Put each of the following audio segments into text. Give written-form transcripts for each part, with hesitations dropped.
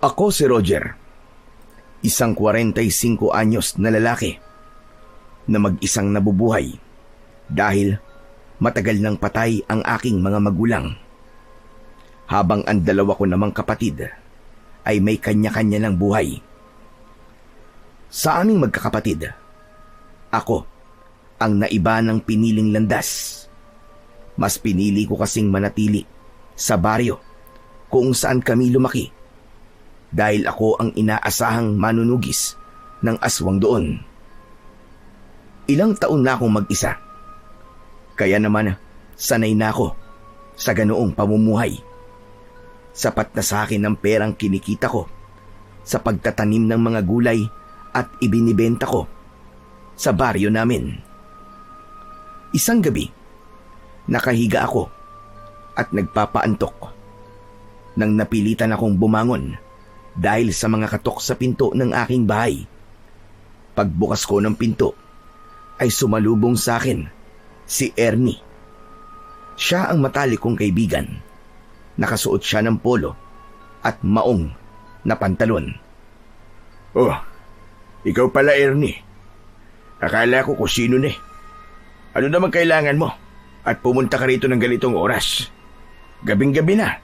Ako si Roger, isang 45 anyos na lalaki na mag-isang nabubuhay dahil matagal nang patay ang aking mga magulang. Habang ang dalawa ko namang kapatid ay may kanya-kanya ng buhay. Sa aming magkakapatid, ako ang naiba ng piniling landas. Mas pinili ko kasing manatili sa baryo kung saan kami lumaki dahil ako ang inaasahang manunugis ng aswang doon. Ilang taon na akong mag-isa, kaya naman sanay na ako sa ganoong pamumuhay. Sapat na sa akin ang perang kinikita ko sa pagtatanim ng mga gulay at ibinibenta ko sa baryo namin. Isang gabi, nakahiga ako at nagpapaantok nang napilitan akong bumangon dahil sa mga katok sa pinto ng aking bahay. Pagbukas ko ng pinto ay sumalubong sa akin si Ernie. Siya ang matalik kong kaibigan. Nakasuot siya ng polo at maong na pantalon. Oh, ikaw pala Ernie. Akala ko kung sino na eh. Ano naman kailangan mo? At pumunta ka rito ng ganitong oras. Gabing-gabi na.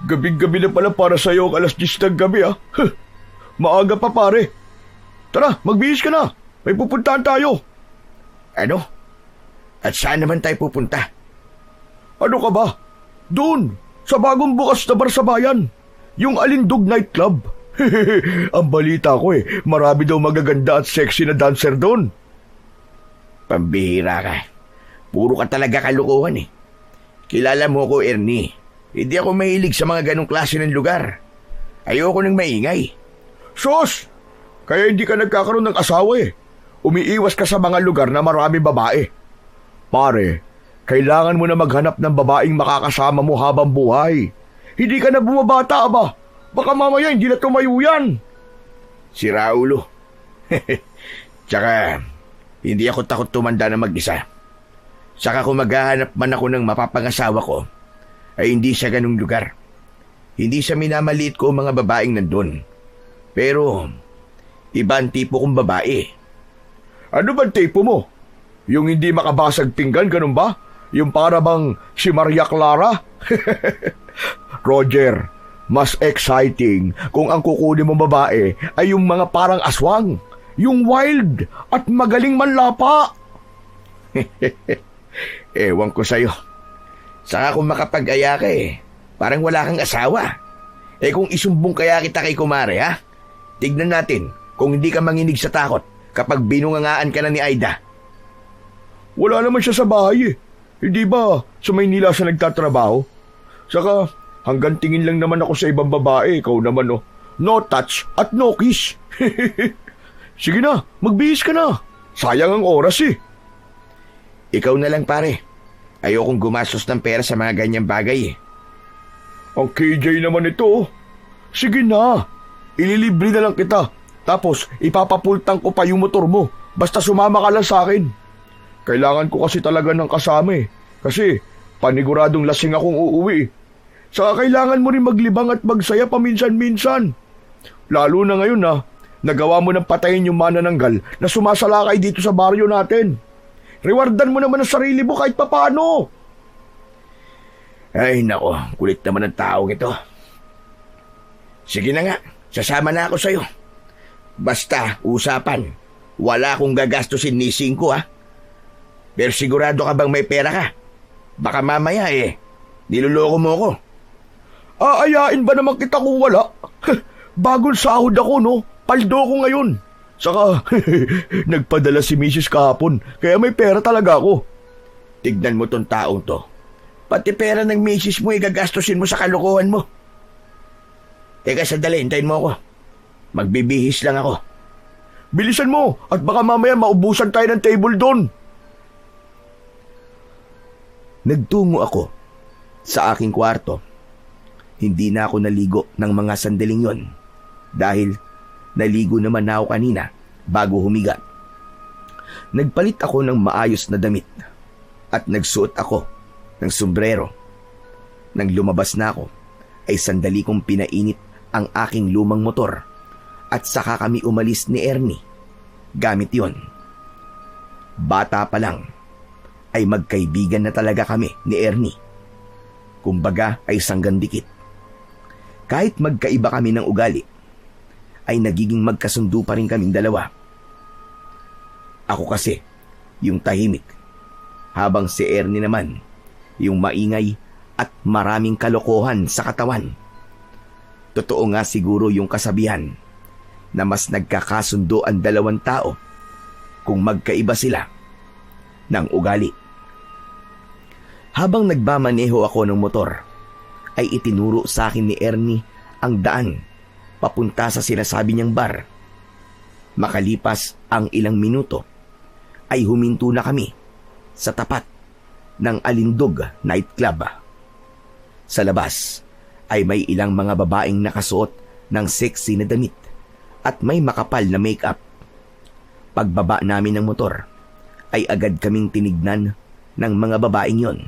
Gabing-gabi na pala para sa'yo ang 10:00 ng gabi ah. Maaga pa pare. Tara, magbihis ka na. May pupuntahan tayo. Ano? At saan naman tayo pupunta? Ano ka ba? Doon, sa bagong bukas na bar sa bayan. Yung Alindog Nightclub. Ang balita ko marami daw magaganda at sexy na dancer doon. Pambihira ka. Puro ka talaga kalukuhan eh. Kilala mo ko, Ernie. Hindi ako mahilig sa mga ganong klase ng lugar. Ayoko nang maingay. Sus! Kaya hindi ka nagkakaroon ng asawa eh. Umiiwas ka sa mga lugar na marami babae. Pare, kailangan mo na maghanap ng babaeng makakasama mo habang buhay. Hindi ka na bumabata ba? Baka mamaya hindi na tumayo yan. Si Raulo. Tsaka, hindi ako takot tumanda na mag-isa. Saka kung maghahanap man ako ng mapapangasawa ko, ay hindi siya ganung lugar. Hindi siya minamaliit ko mga babaeng nandun. Pero, iba ang tipo kong babae. Ano ba tipo mo? Yung hindi makabasag pinggan, ganun ba? Yung para bang si Maria Clara? Roger, mas exciting kung ang kukunin mong babae ay yung mga parang aswang, yung wild at magaling manlapa. Ewan ko sa'yo. Saka kung makapag-aya ka parang wala kang asawa. Kung isumbong kaya kita kay kumare ha? Tignan natin kung hindi ka manginig sa takot kapag binungangaan ka na ni Aida. Wala naman siya sa bahay Hindi ba sa Maynila siya nagtatrabaho? Saka hanggang tingin lang naman ako sa ibang babae. Ikaw naman no touch at no kiss. Sige na, magbihis ka na. Sayang ang oras Ikaw na lang pare. Ayokong gumastos ng pera sa mga ganyang bagay Ang KJ naman ito. Sige na, ililibre na lang kita. Tapos ipapapultang ko pa yung motor mo. Basta sumama ka lang sa akin. Kailangan ko kasi talaga ng kasama Kasi paniguradong lasing akong uuwi Saka kailangan mo rin maglibang at magsaya paminsan-minsan. Lalo na ngayon nagawa mo ng patayin yung manananggal na sumasalakay dito sa baryo natin. Rewardan mo naman ang sarili mo kahit papano. Ay nako, kulit naman ang taong ito. Sige na nga, sasama na ako sa'yo. Basta, usapan. Wala akong gagastusin ni 5 Pero sigurado ka bang may pera ka? Baka mamaya niloloko mo ako. Aayain ba naman kita kung wala? Bagong sahod ako paldo ko ngayon. Saka nagpadala si Mrs. kahapon kaya may pera talaga ako. Tignan mo tong taong to. Pati pera ng Mrs. mo gagastusin mo sa kalokohan mo. Teka sandali, hintayin mo ako. Magbibihis lang ako. Bilisan mo at baka mamaya maubusan tayo ng table doon. Nagtungo ako sa aking kwarto. Hindi na ako naligo ng mga sandaling yon dahil naligo naman na ako kanina bago humiga. Nagpalit ako ng maayos na damit at nagsuot ako ng sombrero. Nang lumabas na ako ay sandali kong pinainit ang aking lumang motor at saka kami umalis ni Ernie gamit yon. Bata pa lang ay magkaibigan na talaga kami ni Ernie. Kumbaga ay sanggan dikit. Kahit magkaiba kami ng ugali, ay nagiging magkasundo pa rin kaming dalawa. Ako kasi, yung tahimik, habang si Ernie naman, yung maingay at maraming kalokohan sa katawan. Totoo nga siguro yung kasabihan na mas nagkakasundo ang dalawang tao kung magkaiba sila ng ugali. Habang nagmamaneho ako ng motor, ay itinuro sa akin ni Ernie ang daan papunta sa sinasabi niyang bar. Makalipas ang ilang minuto, ay huminto na kami sa tapat ng Alindog nightclub. Sa labas ay may ilang mga babaeng nakasuot ng sexy na damit at may makapal na makeup. Pagbaba namin ng motor, ay agad kaming tinignan ng mga babaeng yon.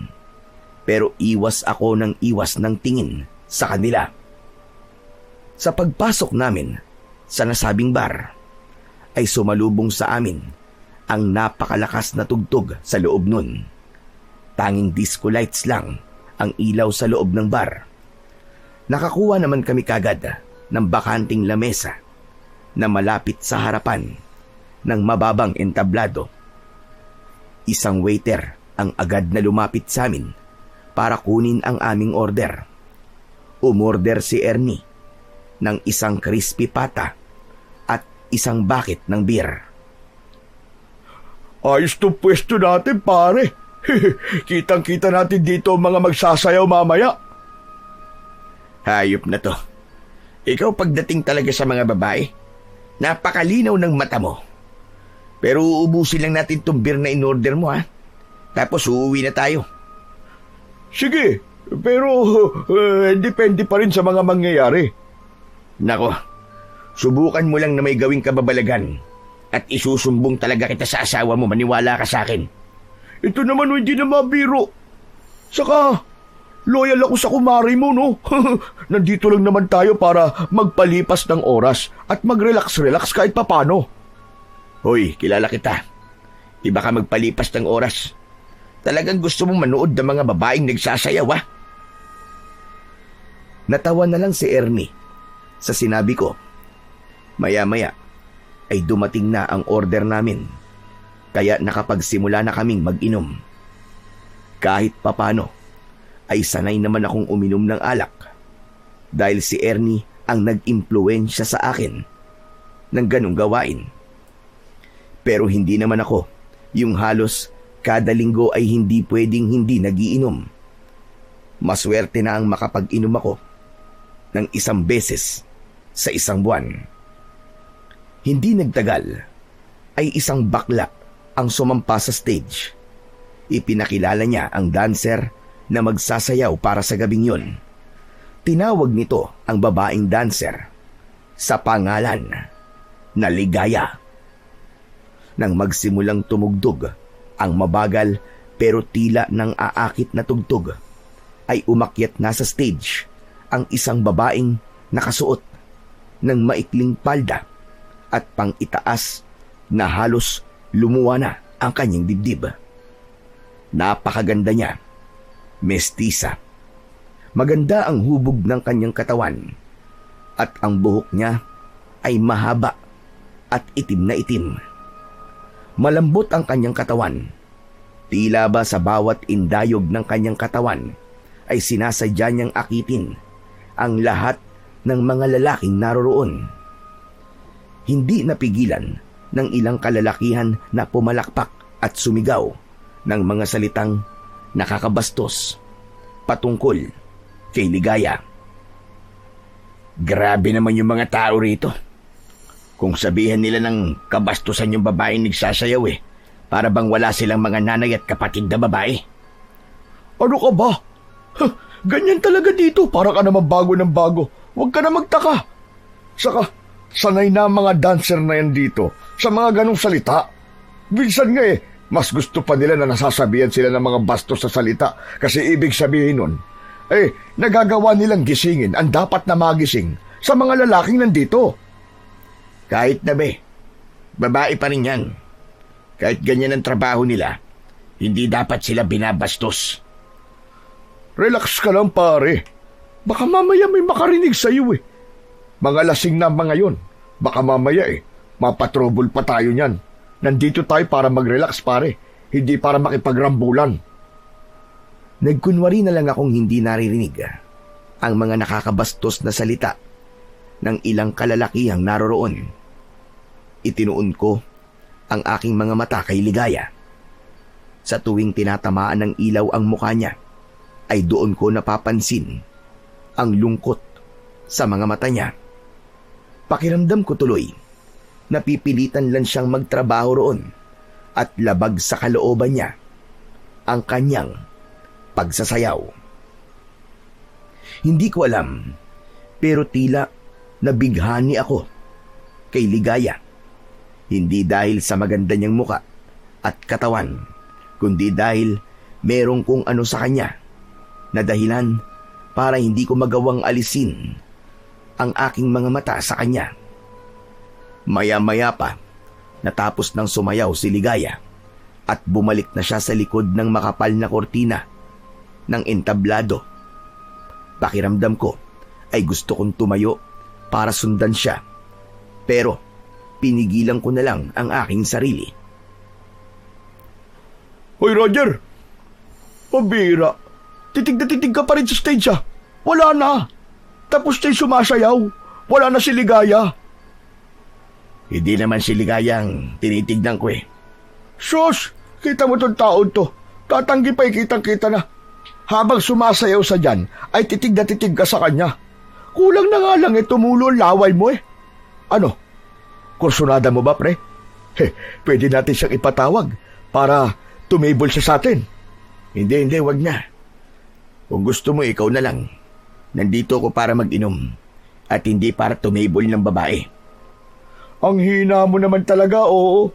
Pero iwas ako ng iwas ng tingin sa kanila. Sa pagpasok namin sa nasabing bar, ay sumalubong sa amin ang napakalakas na tugtog sa loob nun. Tanging disco lights lang ang ilaw sa loob ng bar. Nakakuha naman kami kagad ng bakanting lamesa na malapit sa harapan ng mababang entablado. Isang waiter ang agad na lumapit sa amin para kunin ang aming order. Umorder si Ernie ng isang crispy pata at isang bucket ng beer. Ayos to pwesto natin, pare. Kitang-kita natin dito ang mga magsasayaw mamaya. Hayop na to. Ikaw pagdating talaga sa mga babae, napakalinaw ng mata mo. Pero uubusin lang natin tong beer na in-order mo, ha? Tapos uuwi na tayo. Sige, pero depende pa rin sa mga mangyayari. Nako, subukan mo lang na may gawing kababalagan at isusumbong talaga kita sa asawa mo, maniwala ka sa akin. Ito naman hindi na mabiro. Saka, loyal ako sa kumari mo, no? Nandito lang naman tayo para magpalipas ng oras at mag-relax-relax kahit papano. Hoy, kilala kita. Iba ka magpalipas ng oras. Talagang gusto mong manood ng mga babaeng nagsasayaw, ha? Natawa na lang si Ernie sa sinabi ko. Maya-maya ay dumating na ang order namin, kaya nakapagsimula na kaming mag-inom. Kahit papano ay sanay naman akong uminom ng alak dahil si Ernie ang nag-impluwensya sa akin ng ganong gawain. Pero hindi naman ako yung halos kada linggo ay hindi pwedeng hindi nagiinom. Maswerte na ang makapag-inom ako ng 1 beses sa 1 buwan. Hindi nagtagal ay isang bakla ang sumampa sa stage. Ipinakilala niya ang dancer na magsasayaw para sa gabing yun. Tinawag nito ang babaeng dancer sa pangalan na Ligaya. Nang magsimulang tumugtog ang mabagal pero tila nang aakit na tugtog, ay umakyat na sa stage ang isang babaeng nakasuot ng maikling palda at pang-itaas na halos lumuwa na ang kanyang dibdib. Napakaganda niya, mestiza. Maganda ang hubog ng kanyang katawan at ang buhok niya ay mahaba at itim na itim. Malambot ang kanyang katawan. Tila ba sa bawat indayog ng kanyang katawan ay sinasadya niyang akitin ang lahat ng mga lalaking naroroon. Hindi napigilan ng ilang kalalakihan na pumalakpak at sumigaw ng mga salitang nakakabastos patungkol kay Ligaya. Grabe naman yung mga tao rito. Kung sabihan nila ng kabastusan yung babaeng nagsasayaw para bang wala silang mga nanay at kapatid na babae. Ano ka ba? Ganyan talaga dito, para ka naman bago ng bago. Huwag ka na magtaka. Saka, sanay na ang mga dancer na yan dito sa mga ganong salita. Minsan nga mas gusto pa nila na nasasabihan sila ng mga bastos sa salita kasi ibig sabihin nun, nagagawa nilang gisingin ang dapat na magising sa mga lalaking nandito. Kahit na be, babae pa rin yan. Kahit ganyan ang trabaho nila, hindi dapat sila binabastos. Relax ka lang pare. Baka mamaya may makarinig sa iyo eh. Mga lasing na mga yon. Baka mamaya mapatrouble pa tayo niyan. Nandito tayo para mag-relax pare, hindi para makipagrambulan. Nagkunwari na lang akong hindi naririnig ang mga nakakabastos na salita ng ilang kalalakihang naroroon. Itinuon ko ang aking mga mata kay Ligaya. Sa tuwing tinatamaan ng ilaw ang mukha niya, ay doon ko napapansin ang lungkot sa mga mata niya. Pakiramdam ko tuloy, napipilitan lang siyang magtrabaho roon at labag sa kalooban niya ang kanyang pagsasayaw. Hindi ko alam, pero tila nabighani ako kay Ligaya. Hindi dahil sa maganda niyang muka at katawan, kundi dahil merong kung ano sa kanya na dahilan para hindi ko magawang alisin ang aking mga mata sa kanya. Maya-maya pa, natapos ng sumayaw si Ligaya at bumalik na siya sa likod ng makapal na kortina ng entablado. Pakiramdam ko ay gusto kong tumayo para sundan siya, pero pinigilan ko na lang ang aking sarili. Hoy Roger! Pabira! Titig na titig ka pa rin sa stage ah! Wala na! Tapos na'y sumasayaw! Wala na si Ligaya! Hindi naman si Ligaya ang tinitignan ko eh. Sus! Kita mo tong taon to! Tatanggi pa'y kitang-kita na! Habang sumasayaw sa dyan, ay titig na titig ka sa kanya. Kulang na nga lang tumulo ang laway mo eh. Ano? Kursunada mo ba, pre? Pwede natin siyang ipatawag para tumable siya sa atin. Hindi, wag na. Kung gusto mo, ikaw na lang. Nandito ako para mag-inom at hindi para tumable ng babae. Ang hina mo naman talaga, oo.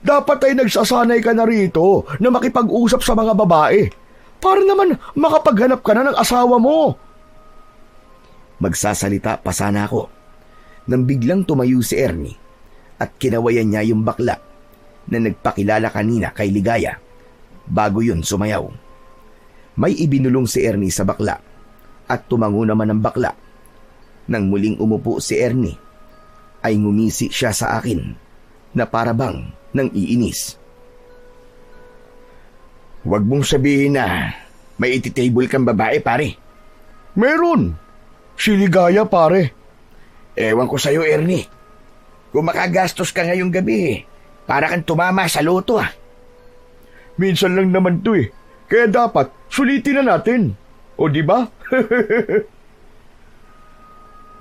Dapat ay nagsasanay ka na rito na makipag-usap sa mga babae para naman makapaghanap ka na ng asawa mo. Magsasalita pa sana ako nang biglang tumayo si Ernie at kinawayan niya yung bakla na nagpakilala kanina kay Ligaya bago yun sumayaw. May ibinulong si Ernie sa bakla at tumango naman ang bakla. Nang muling umupo si Ernie, ay ngumisi siya sa akin na parabang nang iinis. Huwag mong sabihin na may ititable kang babae, pare. Meron. Si Ligaya, pare. Ewan ko sa'yo, Ernie. Kung makagastos ka ngayong gabi, para kang tumama sa loto ah. Minsan lang naman to eh. Kaya dapat sulitin na natin. O di ba?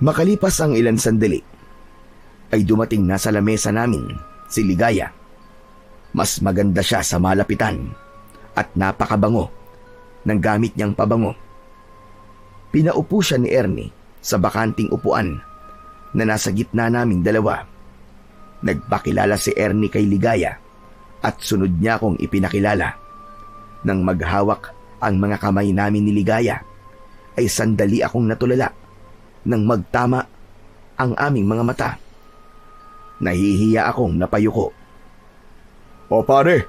Makalipas ang ilan sandali, ay dumating na sa lamesa namin si Ligaya. Mas maganda siya sa malapitan at napakabango ng gamit niyang pabango. Pinaupo siya ni Ernie sa bakanting upuan na nasa gitna naming dalawa. Nagpakilala si Ernie kay Ligaya at sunod niya akong ipinakilala. Nang maghawak ang mga kamay namin ni Ligaya, ay sandali akong natulala nang magtama ang aming mga mata. Nahihiya akong napayuko. O pare,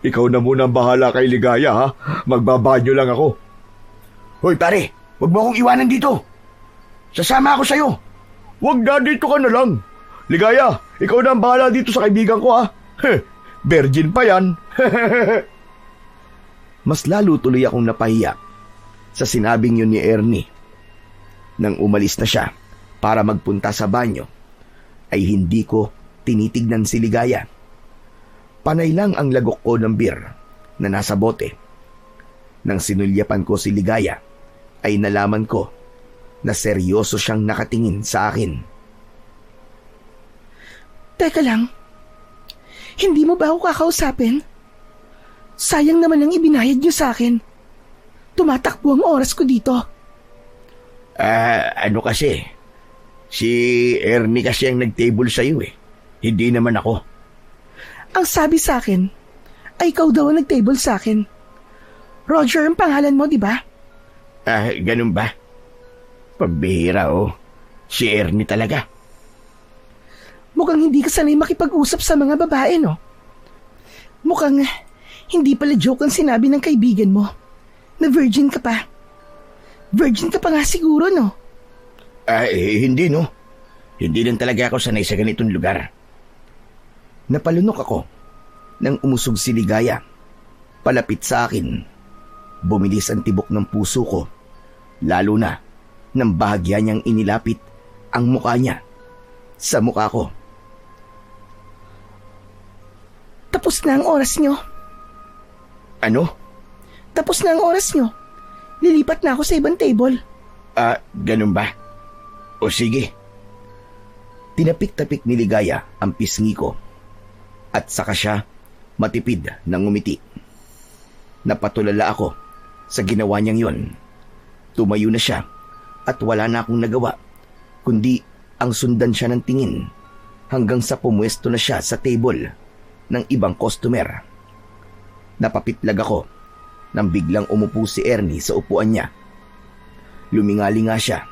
ikaw na muna ang bahala kay Ligaya ha. Magbabanyo lang ako. Hoy pare, wag mo akong iwanan dito. Sasama ako sa'yo. Wag na, dito ka na lang. Ligaya, ikaw na ang bahala dito sa kaibigan ko ha. Virgin pa yan. Mas lalo tuloy akong napahiya sa sinabing yun ni Ernie. Nang umalis na siya para magpunta sa banyo, ay hindi ko tinitignan si Ligaya. Panay lang ang lagok ko ng beer na nasa bote. Nang sinulyapan ko si Ligaya, ay nalaman ko na seryoso siyang nakatingin sa akin. Teka lang, hindi mo ba ako kakausapin? Sayang naman ang ibinayad niyo sa akin. Tumatakbo ang oras ko dito. Ano kasi? Si Ernie kasi ang nag-table sa'yo eh. Hindi naman ako. Ang sabi sa akin, ay ikaw daw ang nag-table sa akin. Roger ang pangalan mo, di ba? Ganun ba? Pambihira oh. Si Ernie talaga. Mukhang hindi ka sanay makipag-usap sa mga babae, no? Mukhang hindi pala joke ang sinabi ng kaibigan mo na virgin ka pa. Virgin ka pa nga siguro, no? Hindi no. Hindi lang talaga ako sanay sa ganitong lugar. Napalunok ako nang umusog si Ligaya. Palapit sa akin. Bumilis ang tibok ng puso ko. Lalo na nang bahagya niyang inilapit ang mukha niya sa mukha ko. Tapos na ang oras nyo. Ano? Tapos na ang oras nyo. Lilipat na ako sa ibang table. Ganun ba? O sige. Tinapik-tapik ni Ligaya ang pisngi ko at saka siya matipid na ngumiti. Napatulala ako sa ginawa niyang yon. Tumayo na siya at wala na akong nagawa kundi ang sundan siya ng tingin hanggang sa pumwesto na siya sa table ng ibang customer. Napapitlag ako nang biglang umupo si Ernie sa upuan niya. Lumingali nga siya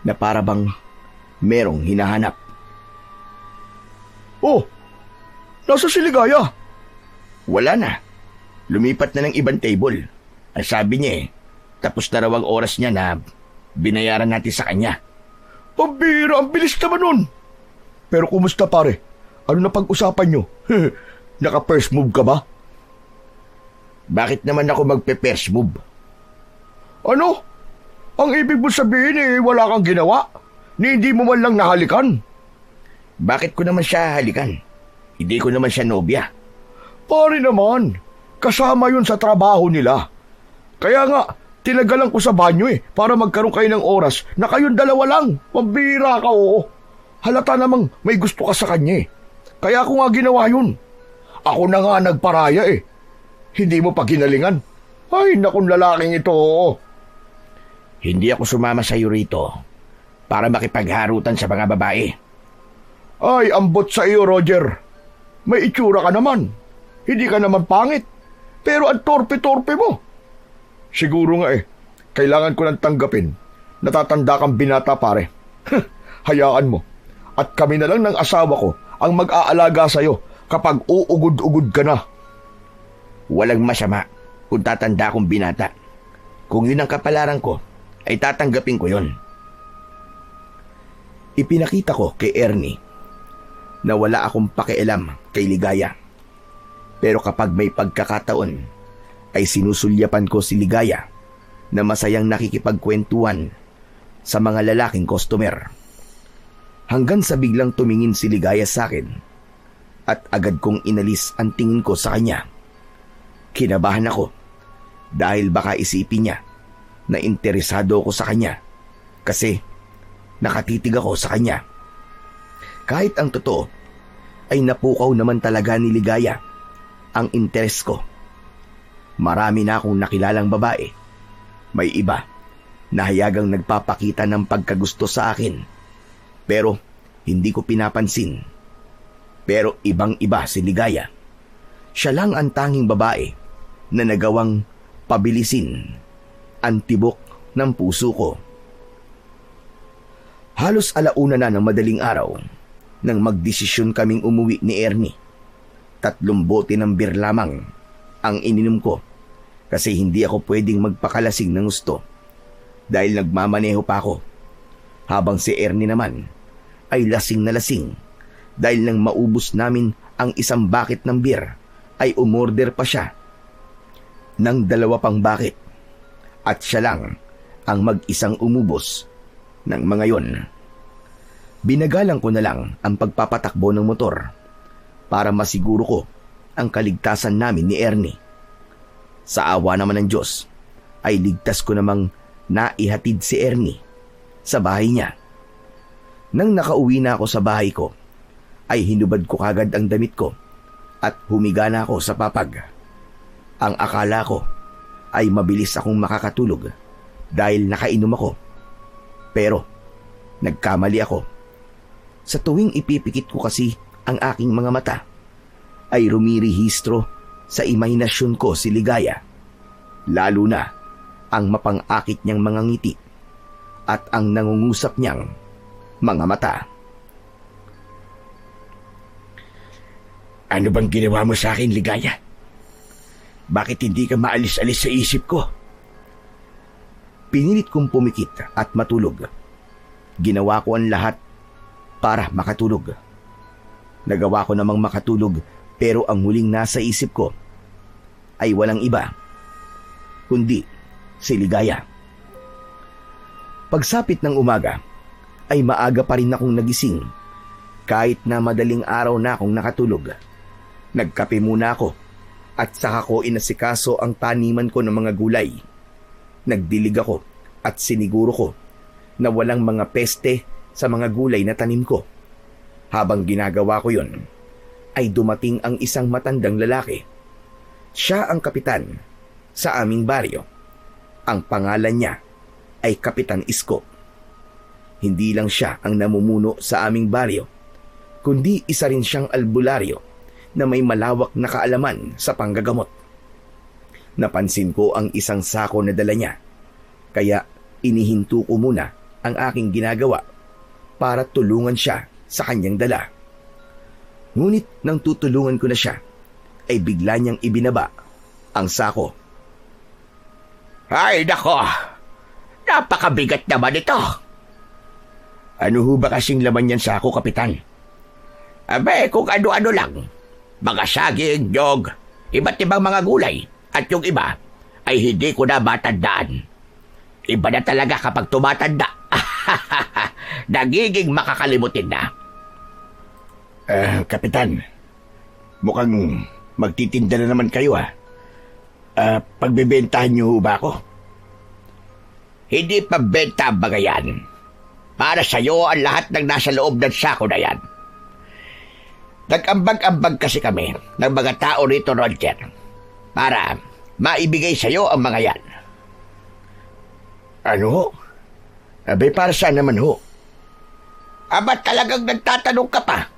na para bang merong hinahanap. Oh, nasa si Ligaya? Wala na. Lumipat na ng ibang table. Ang sabi niya tapos na raw ang oras niya na binayaran natin sa kanya. Pambira, ang bilis naman nun. Pero kumusta pare? Ano na pag-usapan nyo? Naka-first move ka ba? Bakit naman ako magpe-first move? Ano? Ang ibig mo sabihin wala kang ginawa? Ni hindi mo man lang nahalikan? Bakit ko naman siya halikan? Hindi ko naman siya nobya. Pare naman, kasama yun sa trabaho nila. Kaya nga, tinagalan ko sa banyo para magkaroon kayo ng oras na kayong dalawa lang. Pambira ka, oo. Halata namang may gusto ka sa kanya Kaya ako nga ginawa yun. Ako na nga nagparaya Hindi mo pa ginalingan. Ay, nakong lalaking ito, oo. Hindi ako sumama sa iyo rito para makipagharutan sa mga babae. Ay, ambot sa iyo, Roger. May itsura ka naman. Hindi ka naman pangit. Pero ang torpe-torpe mo. Siguro nga kailangan ko nang tanggapin. Natatanda kang binata, pare. Hayaan mo. At kami na lang ng asawa ko ang mag-aalaga sa'yo kapag uugod-ugod ka na. Walang masama kung tatanda akong binata. Kung yun ang kapalaran ko, ay tatanggapin ko yun. Ipinakita ko kay Ernie na wala akong pakialam kay Ligaya. Pero kapag may pagkakataon, ay sinusulyapan ko si Ligaya na masayang nakikipagkwentuhan sa mga lalaking customer. Hanggang sa biglang tumingin si Ligaya sa akin at agad kong inalis ang tingin ko sa kanya. Kinabahan ako dahil baka isipin niya na interesado ako sa kanya kasi nakatitig ako sa kanya. Kahit ang totoo ay napukaw naman talaga ni Ligaya ang interes ko. Marami na akong nakilalang babae. May iba na hayagang nagpapakita ng pagkagusto sa akin. Pero hindi ko pinapansin. Pero ibang-iba si Ligaya. Siya lang ang tanging babae na nagawang pabilisin ang tibok ng puso ko. Halos alauna na ng madaling araw nang magdesisyon kaming umuwi ni Ernie. 3 bote ng beer lamang ang ininom ko kasi hindi ako pwedeng magpakalasing ng gusto dahil nagmamaneho pa ako. Habang si Ernie naman ay lasing na lasing dahil nang maubos namin ang 1 bucket ng beer ay umorder pa siya ng 2 pang bucket at siya lang ang mag-isang umubos ng mga yon. Binagalang ko na lang ang pagpapatakbo ng motor para masiguro ko ang kaligtasan namin ni Ernie. Sa awa naman ng Diyos ay ligtas ko namang naihatid si Ernie sa bahay niya. Nang nakauwi na ako sa bahay ko, ay hinubad ko kagad ang damit ko at humiga na ako sa papag. Ang akala ko ay mabilis akong makakatulog dahil nakainom ako. Pero nagkamali ako. Sa tuwing ipipikit ko kasi ang aking mga mata, ay rumirehistro sa imahinasyon ko si Ligaya. Lalo na ang mapang-akit niyang mga ngiti at ang nangungusap niyang mga mata. Ano bang ginawa mo sa akin, Ligaya? Bakit hindi ka maalis-alis sa isip ko? Pinilit kong pumikit at matulog. Ginawa ko ang lahat para makatulog. Nagawa ko namang makatulog pero ang huling nasa isip ko ay walang iba kundi si Ligaya. Pagsapit ng umaga ay maaga pa rin akong nagising kahit na madaling araw na akong nakatulog. Nagkape muna ako at saka ko inasikaso ang taniman ko ng mga gulay. Nagdilig ako at siniguro ko na walang mga peste sa mga gulay na tanim ko. Habang ginagawa ko yon, ay dumating ang isang matandang lalaki. Siya ang kapitan sa aming baryo. Ang pangalan niya ay Kapitan Isko. Hindi lang siya ang namumuno sa aming baryo, kundi isa rin siyang albularyo na may malawak na kaalaman sa panggagamot. Napansin ko ang isang sako na dala niya, kaya inihinto ko muna ang aking ginagawa para tulungan siya sa kanyang dala. Ngunit nang tutulungan ko na siya, ay bigla niyang ibinaba ang sako. Ay nako, napakabigat naman ito. Ano ho ba kasing laman yan sako, Kapitan? Abe, kung ano-ano lang. Mga saging, nyog, iba't ibang mga gulay, at yung iba ay hindi ko na matandaan. Iba na talaga kapag tumatanda. Nagiging makakalimutin na. Kapitan, mukhang magtitinda na naman kayo pagbebentahan niyo ba ako? Hindi pambenta ang mga yan. Para sa'yo ang lahat ng nasa loob ng sako na yan. Nag-ambag-ambag kasi kami ng mga tao rito, Roger, para maibigay sa'yo ang mga yan. Ano ho? Abe, para saan naman ho? Aba, talagang nagtatanong ka pa?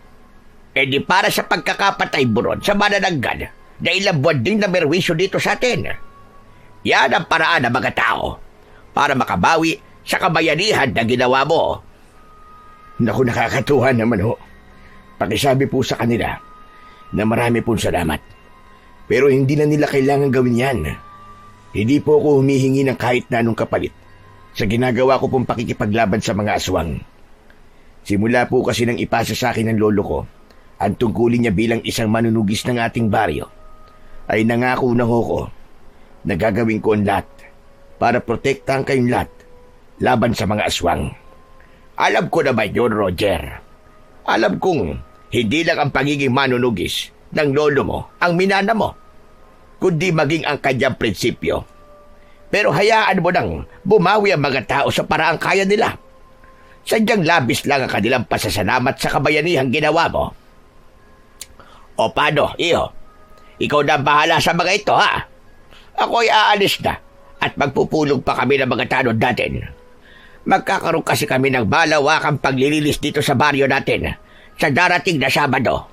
Eh di para sa pagkakapatay buron sa manananggal na ilang buwan din na merwisyo dito sa atin. Yan ang paraan ng mga tao para makabawi sa kabayanihan na ginawa mo. Naku, nakakatuwa naman ho. Pakisabi po sa kanila na marami pong salamat. Pero hindi na nila kailangan gawin yan. Hindi po ako humihingi ng kahit na anong kapalit sa ginagawa ko pong pakikipaglaban sa mga aswang. Simula po kasi nang ipasa sa akin ng lolo ko ang tungkulin niya bilang isang manunugis ng ating baryo, ay nangako na ho ko na gagawin ko ang lahat para protektahan kayong lahat laban sa mga aswang. Alam ko naman yun, Roger. Alam kong hindi lang ang pagiging manunugis ng lolo mo ang minana mo, kundi maging ang kanyang prinsipyo. Pero hayaan mo nang bumawi ang mga tao sa paraang kaya nila. Sadyang labis lang ang kanilang pasasalamat sa kabayanihang ginawa mo. O paano, iho? Ikaw na bahala sa mga ito, ha? Ako'y aalis na at magpupulong pa kami ng mga tanod natin. Magkakaroon kasi kami ng malawakang paglilinis dito sa baryo natin sa darating na Sabado.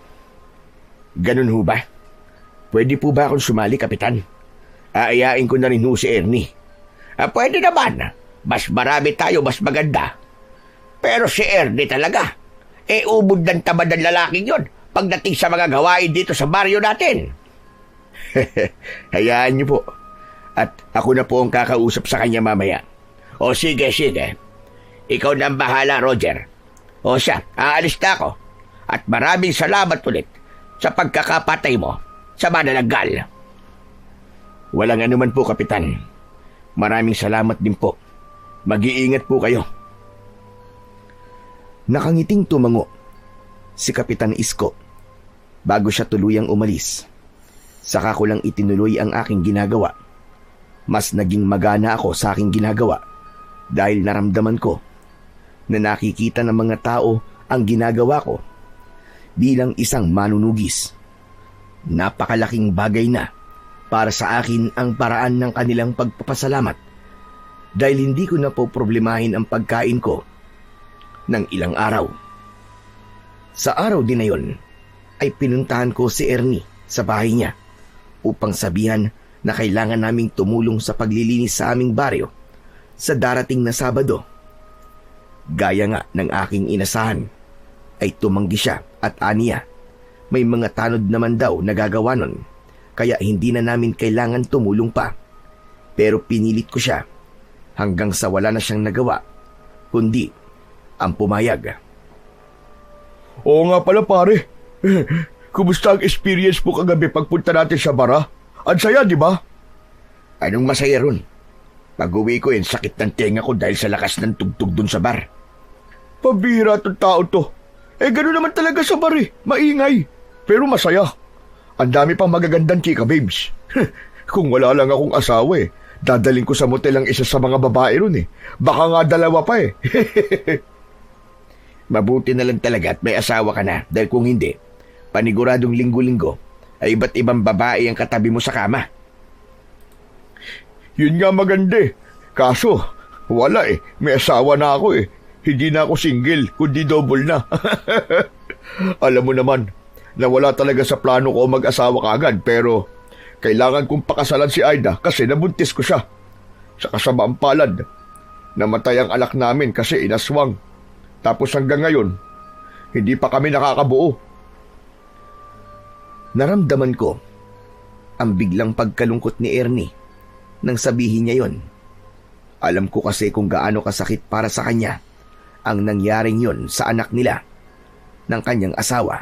Ganun ho ba? Pwede po ba akong sumali, Kapitan? Aayain ko na rin ho si Ernie. Pwede naman. Mas marami tayo, mas maganda. Pero si Ernie talaga, ubod ng tamad ng lalaking yon pagdating sa mga gawain dito sa baryo natin. Hayaan niyo po. At ako na po ang kakausap sa kanya mamaya. O sige. Ikaw na ang bahala, Roger. O siya, aalis na ako. At maraming salamat ulit sa pagkakapatay mo sa manananggal. Walang anuman po, Kapitan. Maraming salamat din po. Mag-iingat po kayo. Nakangiting tumango si Kapitan Isko bago siya tuluyang umalis. Saka ko lang itinuloy ang aking ginagawa. Mas naging magana ako sa aking ginagawa dahil naramdaman ko na nakikita ng mga tao ang ginagawa ko bilang isang manunugis. Napakalaking bagay na para sa akin ang paraan ng kanilang pagpapasalamat dahil hindi ko na po problemahin ang pagkain ko ng ilang araw. Sa araw din na yon ay pinuntahan ko si Ernie sa bahay niya upang sabihan na kailangan naming tumulong sa paglilinis sa aming baryo sa darating na Sabado. Gaya nga ng aking inasahan, ay tumanggi siya at aniya. May mga tanod naman daw na gagawa nun, kaya hindi na namin kailangan tumulong pa. Pero pinilit ko siya hanggang sa wala na siyang nagawa, kundi ang pumayag. Oo nga pala pare. Kumusta ang experience mo kagabi pagpunta natin sa bara? Ang saya, di ba? Anong masaya ron? Pag-uwi ko sakit ng tenga ko dahil sa lakas ng tugtog dun sa bar. Pabira tong tao to. Gano'n naman talaga sa bar Maingay. Pero masaya. Ang dami pang magagandang chika babes. Kung wala lang akong asawa dadaling ko sa motel ang isa sa mga babae ron Baka nga dalawa pa Mabuti na lang talaga at may asawa ka na dahil kung hindi, paniguradong linggo-linggo ay iba't ibang babae ang katabi mo sa kama. Yun nga maganda Kaso, wala May asawa na ako Hindi na ako single, kundi double na. Alam mo naman, na wala talaga sa plano ko mag-asawa kagad pero kailangan kong pakasalan si Aida kasi nabuntis ko siya. Sa kasamaang palad, namatay ang anak namin kasi inaswang. Tapos hanggang ngayon, hindi pa kami nakakabuo. Naramdaman ko ang biglang pagkalungkot ni Ernie nang sabihin niya yon. Alam ko kasi kung gaano kasakit para sa kanya ang nangyaring yon sa anak nila ng kanyang asawa.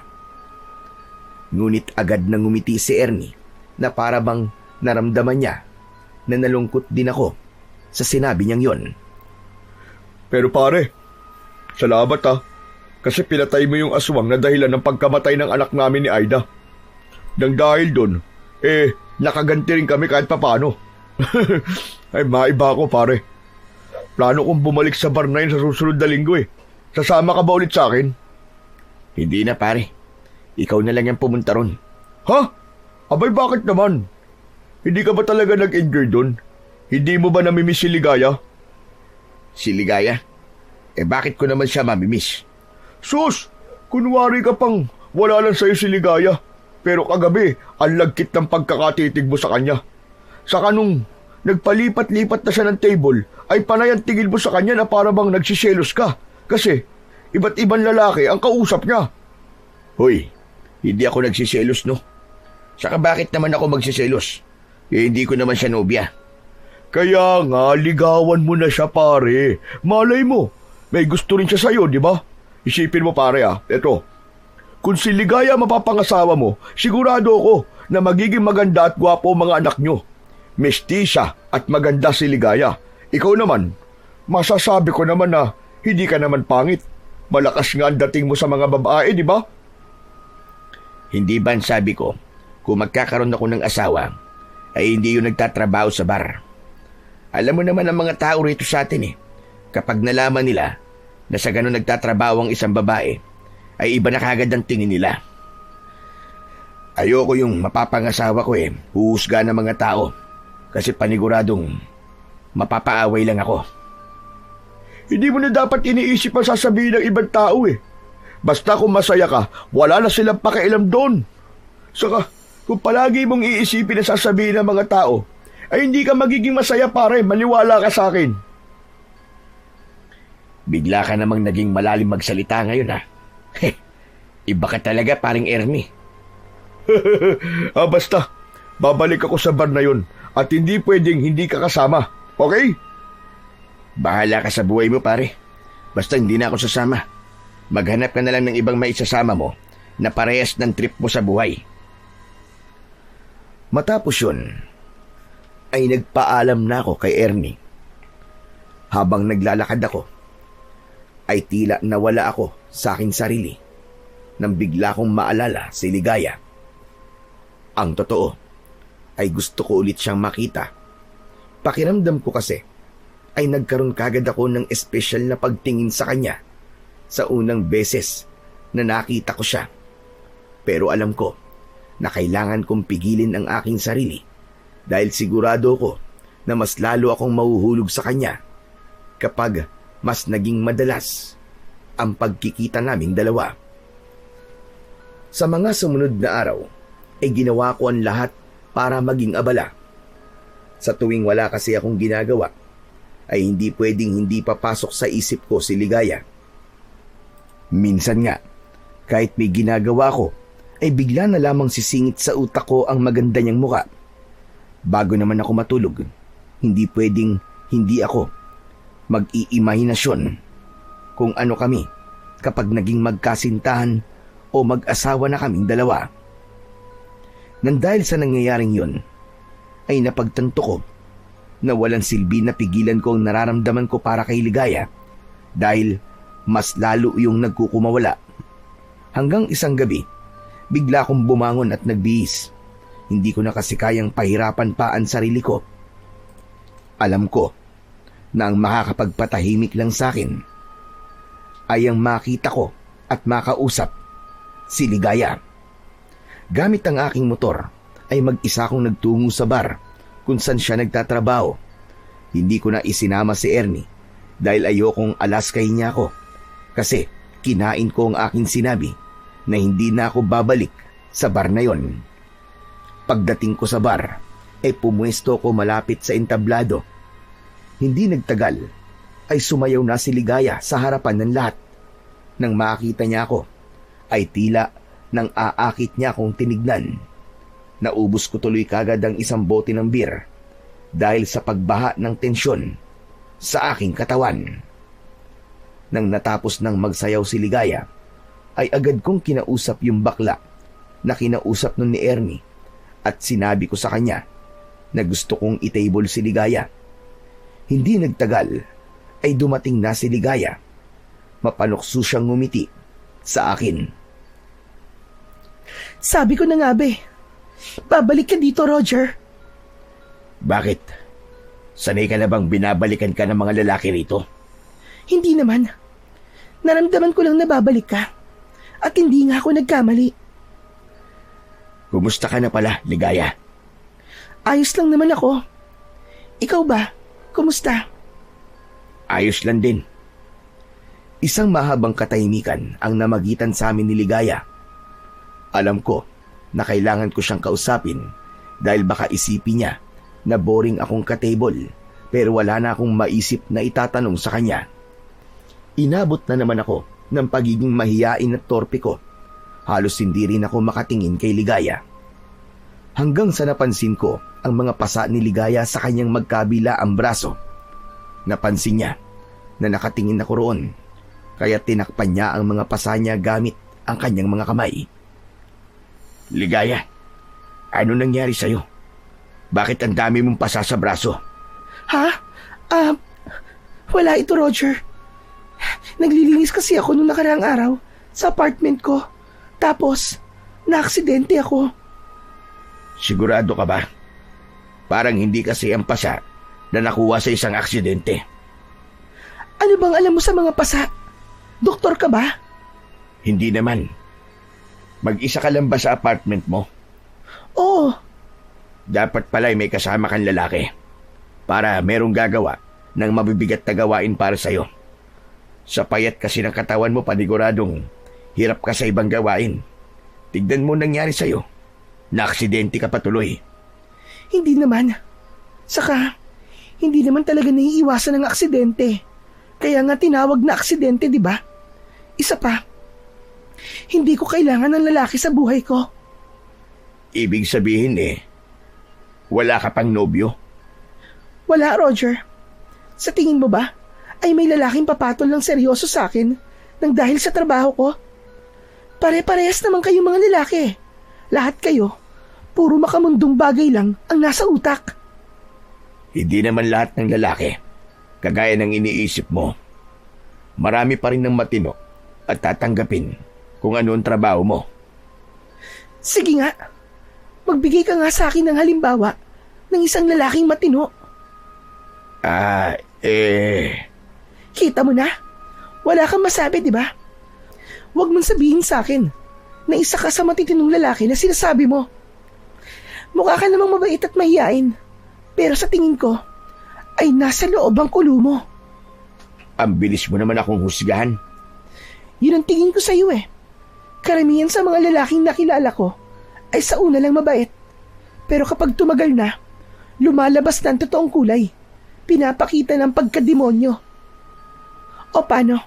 Ngunit agad na ngumiti si Ernie na para bang naramdaman niya na nalungkot din ako sa sinabi niyang yon. Pero pare, salamat kasi pinatay mo yung aswang na dahilan ng pagkamatay ng anak namin ni Aida. Nang dahil doon, nakaganti rin kami kahit papano. Ay maiba ako pare. Plano kong bumalik sa bar na yun sa susunod na linggo Sasama ka ba ulit sa akin? Hindi na pare. Ikaw na lang yung pumunta ron. Ha? Abay bakit naman? Hindi ka ba talaga nag-enjoy doon? Hindi mo ba namimiss si Ligaya? Si Ligaya? Bakit ko naman siya mamimiss? Sus! Kunwari ka pang wala lang sa'yo si Ligaya. Pero kagabi, ang lagkit ng pagkakatitig mo sa kanya. Saka nung nagpalipat-lipat na siya ng table, ay panay ang tingin mo sa kanya na para bang nagsiselos ka. Kasi, iba't ibang lalaki ang kausap niya. Hoy, hindi ako nagsiselos, no? Saka bakit naman ako magsiselos? Hindi ko naman siya nobya. Kaya nga, ligawan mo na siya pare. Malay mo, may gusto rin siya sa'yo, di ba? Isipin mo pare eto. Kung si Ligaya mapapangasawa mo, sigurado ako na magiging maganda at gwapo ang mga anak nyo. Mestiza at maganda si Ligaya. Ikaw naman, masasabi ko naman na hindi ka naman pangit. Malakas nga ang dating mo sa mga babae, di ba? Hindi ba sabi ko, kung magkakaroon ako ng asawa, ay hindi yung nagtatrabaho sa bar. Alam mo naman ang mga tao rito sa atin kapag nalaman nila na sa ganun nagtatrabaho ang isang babae, ay iba na kagad ang tingin nila. Ayoko yung mapapangasawa ko huhusga ng mga tao kasi paniguradong mapapaaway lang ako. Hindi mo na dapat iniisip ang sasabihin ng ibang tao Basta kung masaya ka, wala na silang pakialam doon. Saka, kung palagi mong iisipin na sasabihin ng mga tao, ay hindi ka magiging masaya pare, maniwala ka sa akin. Bigla ka namang naging malalim magsalita ngayon Iba ka talaga paring Ernie. Basta, babalik ako sa bar na yun at hindi pwedeng hindi ka kasama, okay? Bahala ka sa buhay mo pare. Basta hindi na ako sasama. Maghanap ka na lang ng ibang maisasama mo na parehas ng trip mo sa buhay. Matapos yun, ay nagpaalam na ako kay Ernie. Habang naglalakad ako, ay tila nawala ako sa aking sarili nang bigla kong maalala si Ligaya. Ang totoo, ay gusto ko ulit siyang makita. Pakiramdam ko kasi, ay nagkaroon kagad ako ng espesyal na pagtingin sa kanya sa unang beses na nakita ko siya. Pero alam ko na kailangan kong pigilin ang aking sarili dahil sigurado ko na mas lalo akong mahuhulog sa kanya kapag mas naging madalas ang pagkikita naming dalawa. Sa mga sumunod na araw ay ginawa ko ang lahat para maging abala. Sa tuwing wala kasi akong ginagawa ay hindi pwedeng hindi papasok sa isip ko si Ligaya. Minsan nga, kahit may ginagawa ko, ay bigla na lamang sisingit sa utak ko ang maganda niyang muka. Bago naman ako matulog, hindi pwedeng hindi ako mag-iimahinasyon kung ano kami kapag naging magkasintahan o mag-asawa na kaming dalawa. Nang dahil sa nangyayaring yun, ay napagtanto ko na walang silbi na pigilan ko ang nararamdaman ko para kay Ligaya dahil mas lalo yung nagkukumawala. Hanggang isang gabi, bigla akong bumangon at nagbihis. Hindi ko na kasi kayang pahirapan pa ang sarili ko. Alam ko na ang makakapagpatahimik lang sa akin ay ang makita ko at makausap si Ligaya. Gamit ang aking motor ay mag-isa akong nagtungo sa bar kung saan siya nagtatrabaho. Hindi ko na isinama si Ernie dahil ayokong alaskahin niya ako kasi kinain ko ang aking sinabi na hindi na ako babalik sa bar na yon. Pagdating ko sa bar ay pumuesto ko malapit sa entablado. Hindi nagtagal ay sumayaw na si Ligaya sa harapan ng lahat. Nang makita niya ako ay tila nang aakit niya akong tinignan. Naubos ko tuloy kagad ang isang bote ng beer dahil sa pagbaha ng tensyon sa aking katawan. Nang natapos ng magsayaw si Ligaya, ay agad kong kinausap yung bakla na kinausap nun ni Ernie at sinabi ko sa kanya na gusto kong itable si Ligaya. Hindi nagtagal ay dumating na si Ligaya. Mapanukso siyang ngumiti sa akin. Sabi ko na nga be, babalik ka dito, Roger. Bakit? Sanay ka na bang binabalikan ka ng mga lalaki rito? Hindi naman. Naramdaman ko lang na babalik ka. At hindi nga ako nagkamali. Kumusta ka na pala, Ligaya? Ayos lang naman ako. Ikaw ba? Kumusta? Ayos lang din. Isang mahabang katahimikan ang namagitan sa amin ni Ligaya. Alam ko na kailangan ko siyang kausapin dahil baka isipin niya na boring akong katable pero wala na akong maisip na itatanong sa kanya. Inabot na naman ako ng pagiging mahiyain at torpe ko. Halos hindi rin ako makatingin kay Ligaya. Hanggang sa napansin ko ang mga pasa ni Ligaya sa kanyang magkabila ang braso. Napansin niya na nakatingin ako roon kaya tinakpan niya ang mga pasa niya gamit ang kanyang mga kamay. Ligaya, ano nangyari sa'yo? Bakit ang dami mong pasa sa braso? Ha? Wala ito, Roger. Naglilinis kasi ako nung nakaraang araw sa apartment ko. Tapos, naaksidente ako. Sigurado ka ba? Parang hindi kasi ang pasa na nakuha sa isang aksidente. Ano bang alam mo sa mga pasa? Doktor ka ba? Hindi naman. Mag-isa ka lang ba sa apartment mo? Oo. Dapat pala may kasama kang lalaki para merong gagawa ng mabibigat na gawain para sa'yo. Sa payat kasi ng katawan mo, paniguradong hirap ka sa ibang gawain. Tignan mo nangyari sa'yo. Na-aksidente ka pa tuloy. Hindi naman. Saka, hindi naman talaga naiiwasan ng aksidente. Kaya nga tinawag na aksidente, di ba? Isa pa, hindi ko kailangan ng lalaki sa buhay ko. Ibig sabihin wala ka pang nobyo? Wala, Roger. Sa tingin mo ba, ay may lalaking papatol ng seryoso sa akin nang dahil sa trabaho ko? Pare-parehas naman kayong mga lalaki. Lahat kayo, puro makamundong bagay lang ang nasa utak. Hindi naman lahat ng lalaki kagaya ng iniisip mo. Marami pa rin ng matino at tatanggapin kung ano ang trabaho mo. Sige nga, magbigay ka nga sa akin ng halimbawa ng isang lalaking matino. Kita mo na, wala kang masabi, di ba? Huwag mong sabihin sa akin na isa ka sa matitinong lalaki na sinasabi mo. Mukha ka namang mabait at mahiyain, pero sa tingin ko, ay nasa loob ang kulo mo. Ang bilis mo naman akong husgahan. Yun ang tingin ko sa iyo Karamihan sa mga lalaking nakilala ko ay sa una lang mabait. Pero kapag tumagal na, lumalabas na ang totoong kulay. pinapakita ng pagkademonyo. O paano?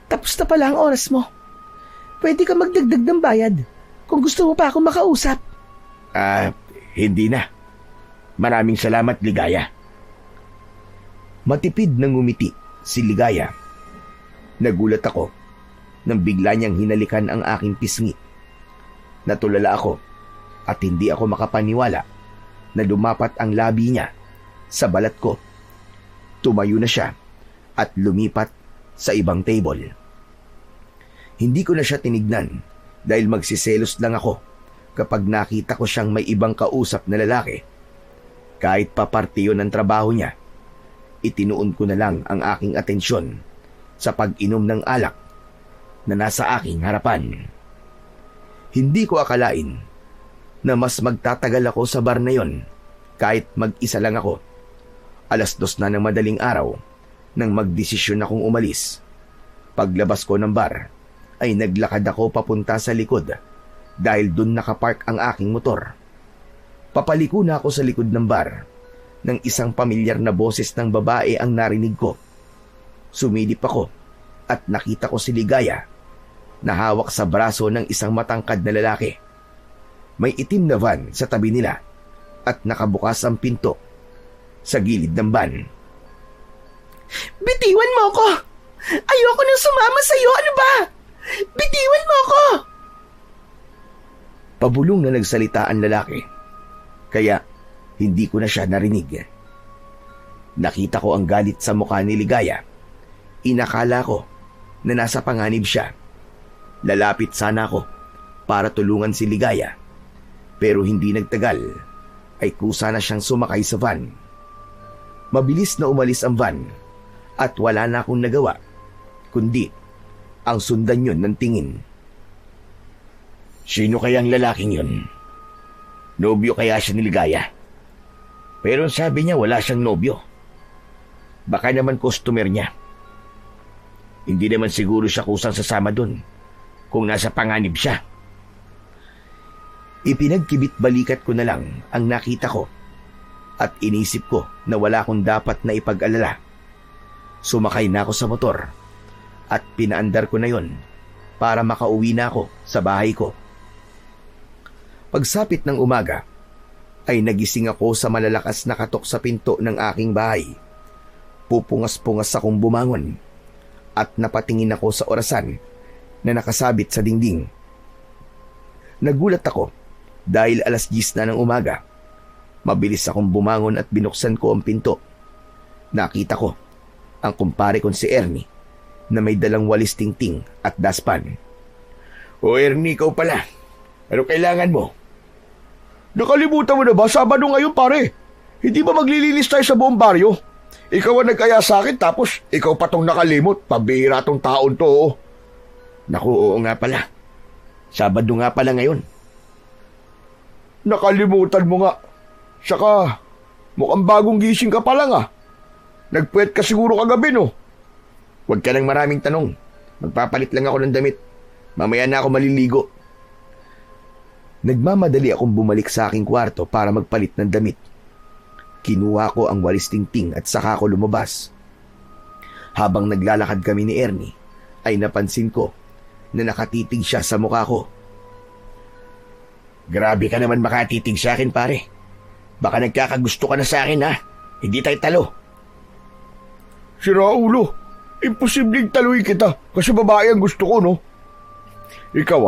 Tapos na pala ang oras mo. Pwede ka magdagdag ng bayad kung gusto mo pa akong makausap. Hindi na. Maraming salamat, Ligaya. Matipid nang ngumiti si Ligaya. Nagulat ako nang bigla niyang hinalikan ang aking pisngi. Natulala ako at hindi ako makapaniwala na lumapat ang labi niya sa balat ko. Tumayo na siya at lumipat sa ibang table. Hindi ko na siya tinignan dahil magsiselos lang ako kapag nakita ko siyang may ibang kausap na lalaki. Kahit pa parte yun ng trabaho niya, itinuon ko na lang ang aking atensyon sa pag-inom ng alak na nasa aking harapan. Hindi ko akalain na mas magtatagal ako sa bar na yon kahit mag-isa lang ako. 2:00 na ng madaling araw nang magdesisyon akong umalis. Paglabas ko ng bar ay naglakad ako papunta sa likod dahil dun nakapark ang aking motor. Papaliko na ako sa likod ng bar nang isang pamilyar na boses ng babae ang narinig ko. Sumilip ako at nakita ko si Ligaya na hawak sa braso ng isang matangkad na lalaki. May itim na van sa tabi nila at nakabukas ang pinto sa gilid ng van. Bitiwan mo ako! Ayoko nang sumama sa'yo, ano ba? Bitiwan mo ako! Pabulong na nagsalita ang lalaki, kaya hindi ko na siya narinig. Nakita ko ang galit sa mukha ni Ligaya. Inakala ko na nasa panganib siya. Lalapit sana ako para tulungan si Ligaya, pero hindi nagtagal ay kusa na siyang sumakay sa van. Mabilis na umalis ang van at wala na akong nagawa kundi ang sundan yun ng tingin. Sino kayang lalaking yun? Nobyo kaya siya ni Ligaya? Pero sabi niya wala siyang nobyo. Baka naman customer niya. Hindi naman siguro siya kusang sasama dun kung nasa panganib siya. Ipinagkibit balikat ko na lang ang nakita ko at inisip ko na wala akong dapat na ipag-alala. Sumakay na ako sa motor at pinaandar ko na yon para makauwi na ako sa bahay ko. Pagsapit ng umaga ay nagising ako sa malalakas na katok sa pinto ng aking bahay. Pupungas-pungas akong bumangon at napatingin ako sa orasan na nakasabit sa dingding. Nagulat ako dahil 10:00 na ng umaga. Mabilis akong bumangon at binuksan ko ang pinto. Nakita ko ang kumpare kong si Ernie na may dalang walis tingting at daspan. O Ernie, ikaw pala. Ano kailangan mo? Nakalimutan mo na ba? Sabado ngayon, pare. Hindi ba maglilinis tayo sa buong baryo? Ikaw ang nagkaya sa akin tapos ikaw pa tong nakalimot. Pabihira tong taon to, oh. Naku, oo nga pala. Sabado nga pala ngayon. Nakalimutan mo nga. Saka, mukhang bagong gising ka pa lang, ah. Nagpuwet ka siguro kagabi, no? Huwag ka ng maraming tanong. Magpapalit lang ako ng damit. Mamaya na ako maliligo. Nagmamadali akong bumalik sa aking kwarto para magpalit ng damit. Kinuha ko ang walis tingting at saka ko lumabas. Habang naglalakad kami ni Ernie, ay napansin ko na nakatitig siya sa mukha ko. Grabe ka naman makatitig sa akin, pare. Baka nagkakagusto ka na sa akin, ha? Hindi tayo talo. Sira ulo. Imposibleng taluin kita kasi babae ang gusto ko, no? Ikaw,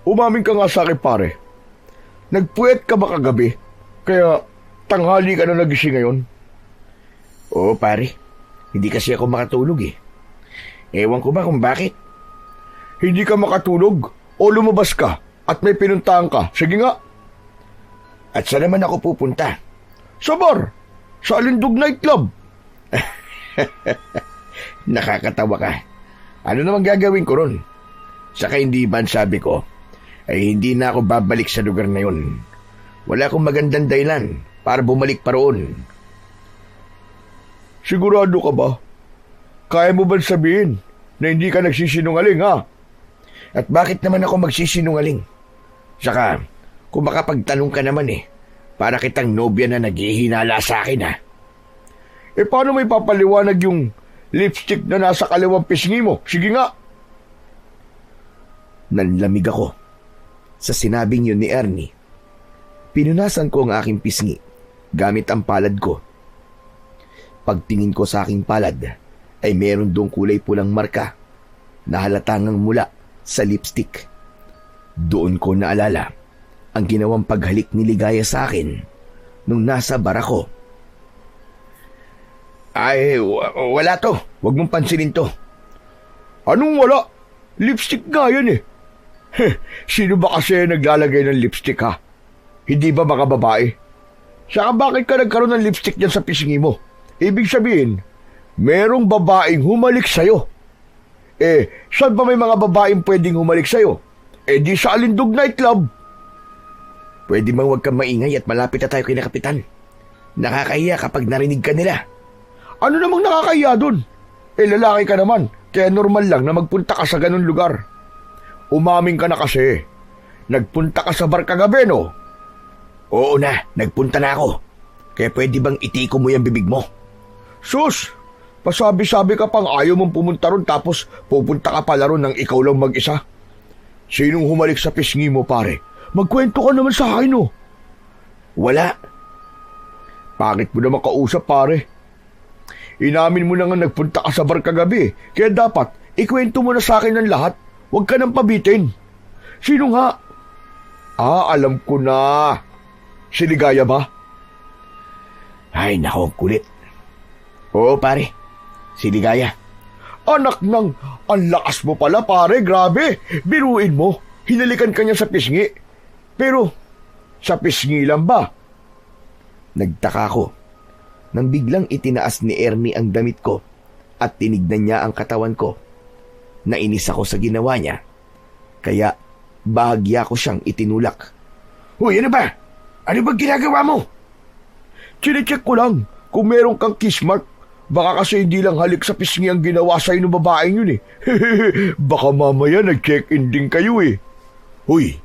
umamin ka nga sa akin, pare. Nagpuwet ka ba kagabi? Kaya tanghali ka na nagising ngayon? Oo, pare. Hindi kasi ako makatulog, eh. Ewan ko ba kung bakit. Hindi ka makatulog o lumabas ka at may pinuntahan ka? Sige nga. At saan naman ako pupunta? Sa bar. Sa Alindog Nightclub. Nakakatawa ka. Ano naman gagawin ko ron? Saka hindi ba sabi ko, ay hindi na ako babalik sa lugar na yun. Wala akong magandang dahilan para bumalik pa roon. Sigurado ka ba? Kaya mo ba sabihin na hindi ka nagsisinungaling, ha? At bakit naman ako magsisinungaling? Saka, kung makapagtanong ka naman para kitang nobya na naghihinala sa akin, ha? paano may papaliwanag yung lipstick na nasa kaliwang pisngi mo? Sige nga. Nanlamig ako sa sinabing yun ni Ernie. Pinunasan ko ang aking pisngi gamit ang palad ko. Pagtingin ko sa aking palad ay meron doong kulay pulang marka na halatangang mula sa lipstick. Doon ko naalala ang ginawang paghalik ni Ligaya sa akin nung nasa bar ako. Ay, wala to. Huwag mong pansinin to. Anong wala? Lipstick nga yan eh. Sino ba kasi naglalagay ng lipstick ha? Hindi ba mga babae? Saka bakit ka nagkaroon ng lipstick dyan sa pisngi mo? Ibig sabihin, merong babaeng humalik sa'yo. Saan ba may mga babaeng pwedeng humalik sa'yo? Di sa Alindog Nightclub. Pwede bang huwag kang maingay at malapit na tayo kay na Kapitan? Nakakahiya kapag narinig ka nila. Ano namang nakakahiya dun? Lalaki ka naman, kaya normal lang na magpunta ka sa ganun lugar. Umaming ka na kasi. Nagpunta ka sa bar kagabi, no? Oo na, nagpunta na ako. Kaya pwede bang itiko mo yung bibig mo? Sus! Pasabi-sabi ka pang ayaw mong pumunta ron tapos pupunta ka pala ron ng ikaw lang mag-isa. Sinong humalik sa pisngi mo, pare? Magkwento ka naman sa akin, no? Wala. Pangit mo naman kausap, pare. Inamin mo na nga nagpunta ka sa bar kagabi, kaya dapat ikwento mo na sa akin ng lahat. Huwag ka nang pabitin. Sino nga? Alam ko na. Si Ligaya ba? Ay, nako, kulit. Oo, pare. Si Ligaya. Anak ng, ang lakas mo pala, pare. Grabe. Biruin mo. Hinalikan ka niya sa pisngi. Pero, sa pisngi lang ba? Nagtaka ko nang biglang itinaas ni Ernie ang damit ko at tinignan niya ang katawan ko. Nainis ako sa ginawa niya, kaya bahagya ko siyang itinulak. Hoy, ano ba? Ano bang ginagawa mo? Chinecheck ko lang kung meron kang kiss mark. Baka kasi hindi lang halik sa pisngi ang ginawa sa'yo ng babaeng yun eh. Baka mamaya nag-check-in din kayo eh. Hoy,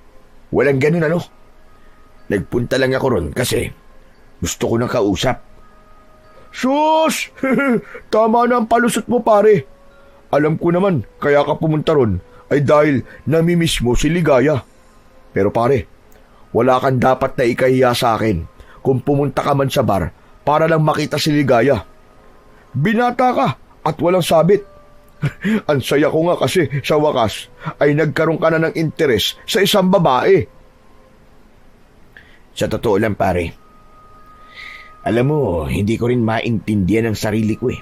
walang ganun ano. Nagpunta lang ako ron kasi gusto ko nang kausap. Sus! Tama na ang palusot mo, pare. Alam ko naman, kaya ka pumunta ron ay dahil namimiss mo si Ligaya. Pero pare, wala kang dapat na ikahiya sa akin kung pumunta ka man sa bar para lang makita si Ligaya. Binata ka at walang sabit. Ang saya ko nga kasi sa wakas ay nagkaroon ka na ng interes sa isang babae. Sa totoo lang, pare, alam mo, hindi ko rin maintindihan ang sarili ko eh.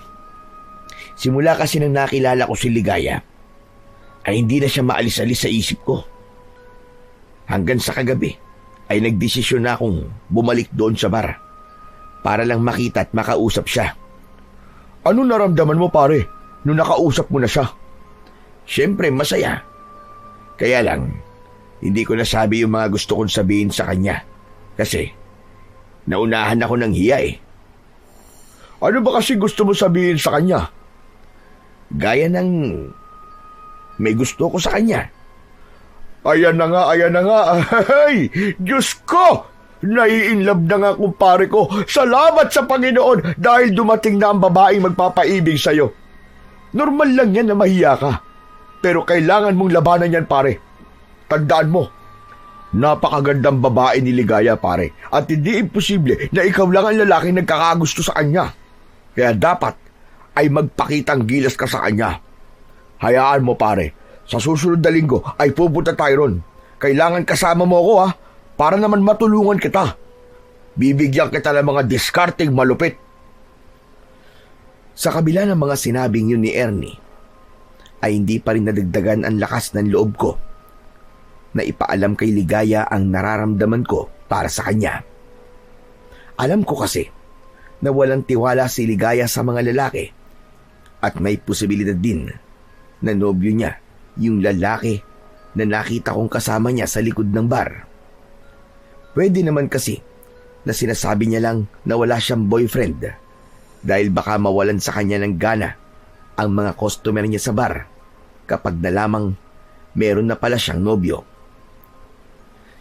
Simula kasi nang nakilala ko si Ligaya, ay hindi na siya maalis-alis sa isip ko. Hanggang sa kagabi, ay nagdesisyon na akong bumalik doon sa bar para lang makita at makausap siya. Ano naramdaman mo, pare, nung nakausap mo na siya? Siyempre, masaya. Kaya lang, hindi ko nasabi yung mga gusto kong sabihin sa kanya. Kasi naunahan ako ng hiya eh. Ano ba kasi gusto mo sabihin sa kanya? Gaya ng may gusto ko sa kanya. Ayan na nga, ayan na nga. Ay, Diyos ko! Nai-inlove na nga kumpare ko. Salamat sa Panginoon dahil dumating na ang babaeng magpapaibig sa'yo. Normal lang yan na mahiya ka. Pero kailangan mong labanan yan, pare. Tandaan mo, napakagandang babae ni Ligaya, pare. At hindi imposible na ikaw lang ang lalaking nagkakagusto sa kanya. Kaya dapat ay magpakitang gilas ka sa kanya. Hayaan mo, pare. Sa susunod na linggo ay pupunta tayo ron. Kailangan kasama mo ako, ha? Para naman matulungan kita. Bibigyan kita ng mga diskarteng malupit. Sa kabila ng mga sinabing yun ni Ernie, ay hindi pa rin nadagdagan ang lakas ng loob ko na ipaalam kay Ligaya ang nararamdaman ko para sa kanya. Alam ko kasi na walang tiwala si Ligaya sa mga lalaki at may posibilidad din na nobyo niya yung lalaki na nakita kong kasama niya sa likod ng bar. Pwede naman kasi na sinasabi niya lang na wala siyang boyfriend dahil baka mawalan sa kanya ng gana ang mga customer niya sa bar kapag nalamang meron na pala siyang nobyo.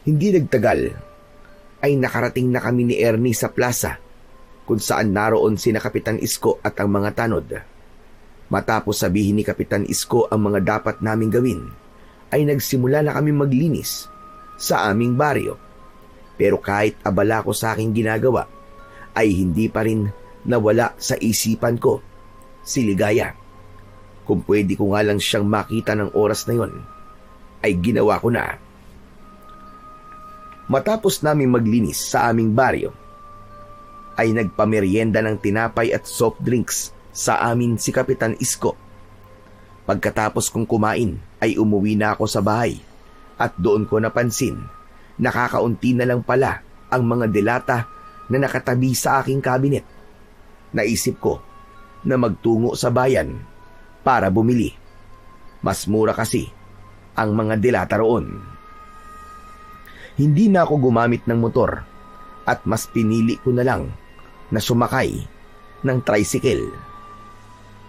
Hindi nagtagal ay nakarating na kami ni Ernie sa plaza kung saan naroon sina Kapitan Isko at ang mga tanod. Matapos sabihin ni Kapitan Isko ang mga dapat naming gawin, ay nagsimula na kami maglinis sa aming baryo. Pero kahit abala ko sa aking ginagawa, ay hindi pa rin nawala sa isipan ko si Ligaya. Kung pwede ko nga lang siyang makita ng oras na yon, ay ginawa ko na. Matapos namin maglinis sa aming baryo, ay nagpamerienda ng tinapay at soft drinks sa amin si Kapitan Isko. Pagkatapos kong kumain ay umuwi na ako sa bahay at doon ko napansin nakakaunti na lang pala ang mga delata na nakatabi sa aking kabinet. Naisip ko na magtungo sa bayan para bumili. Mas mura kasi ang mga delata roon. Hindi na ako gumamit ng motor at mas pinili ko na lang na sumakay ng tricycle.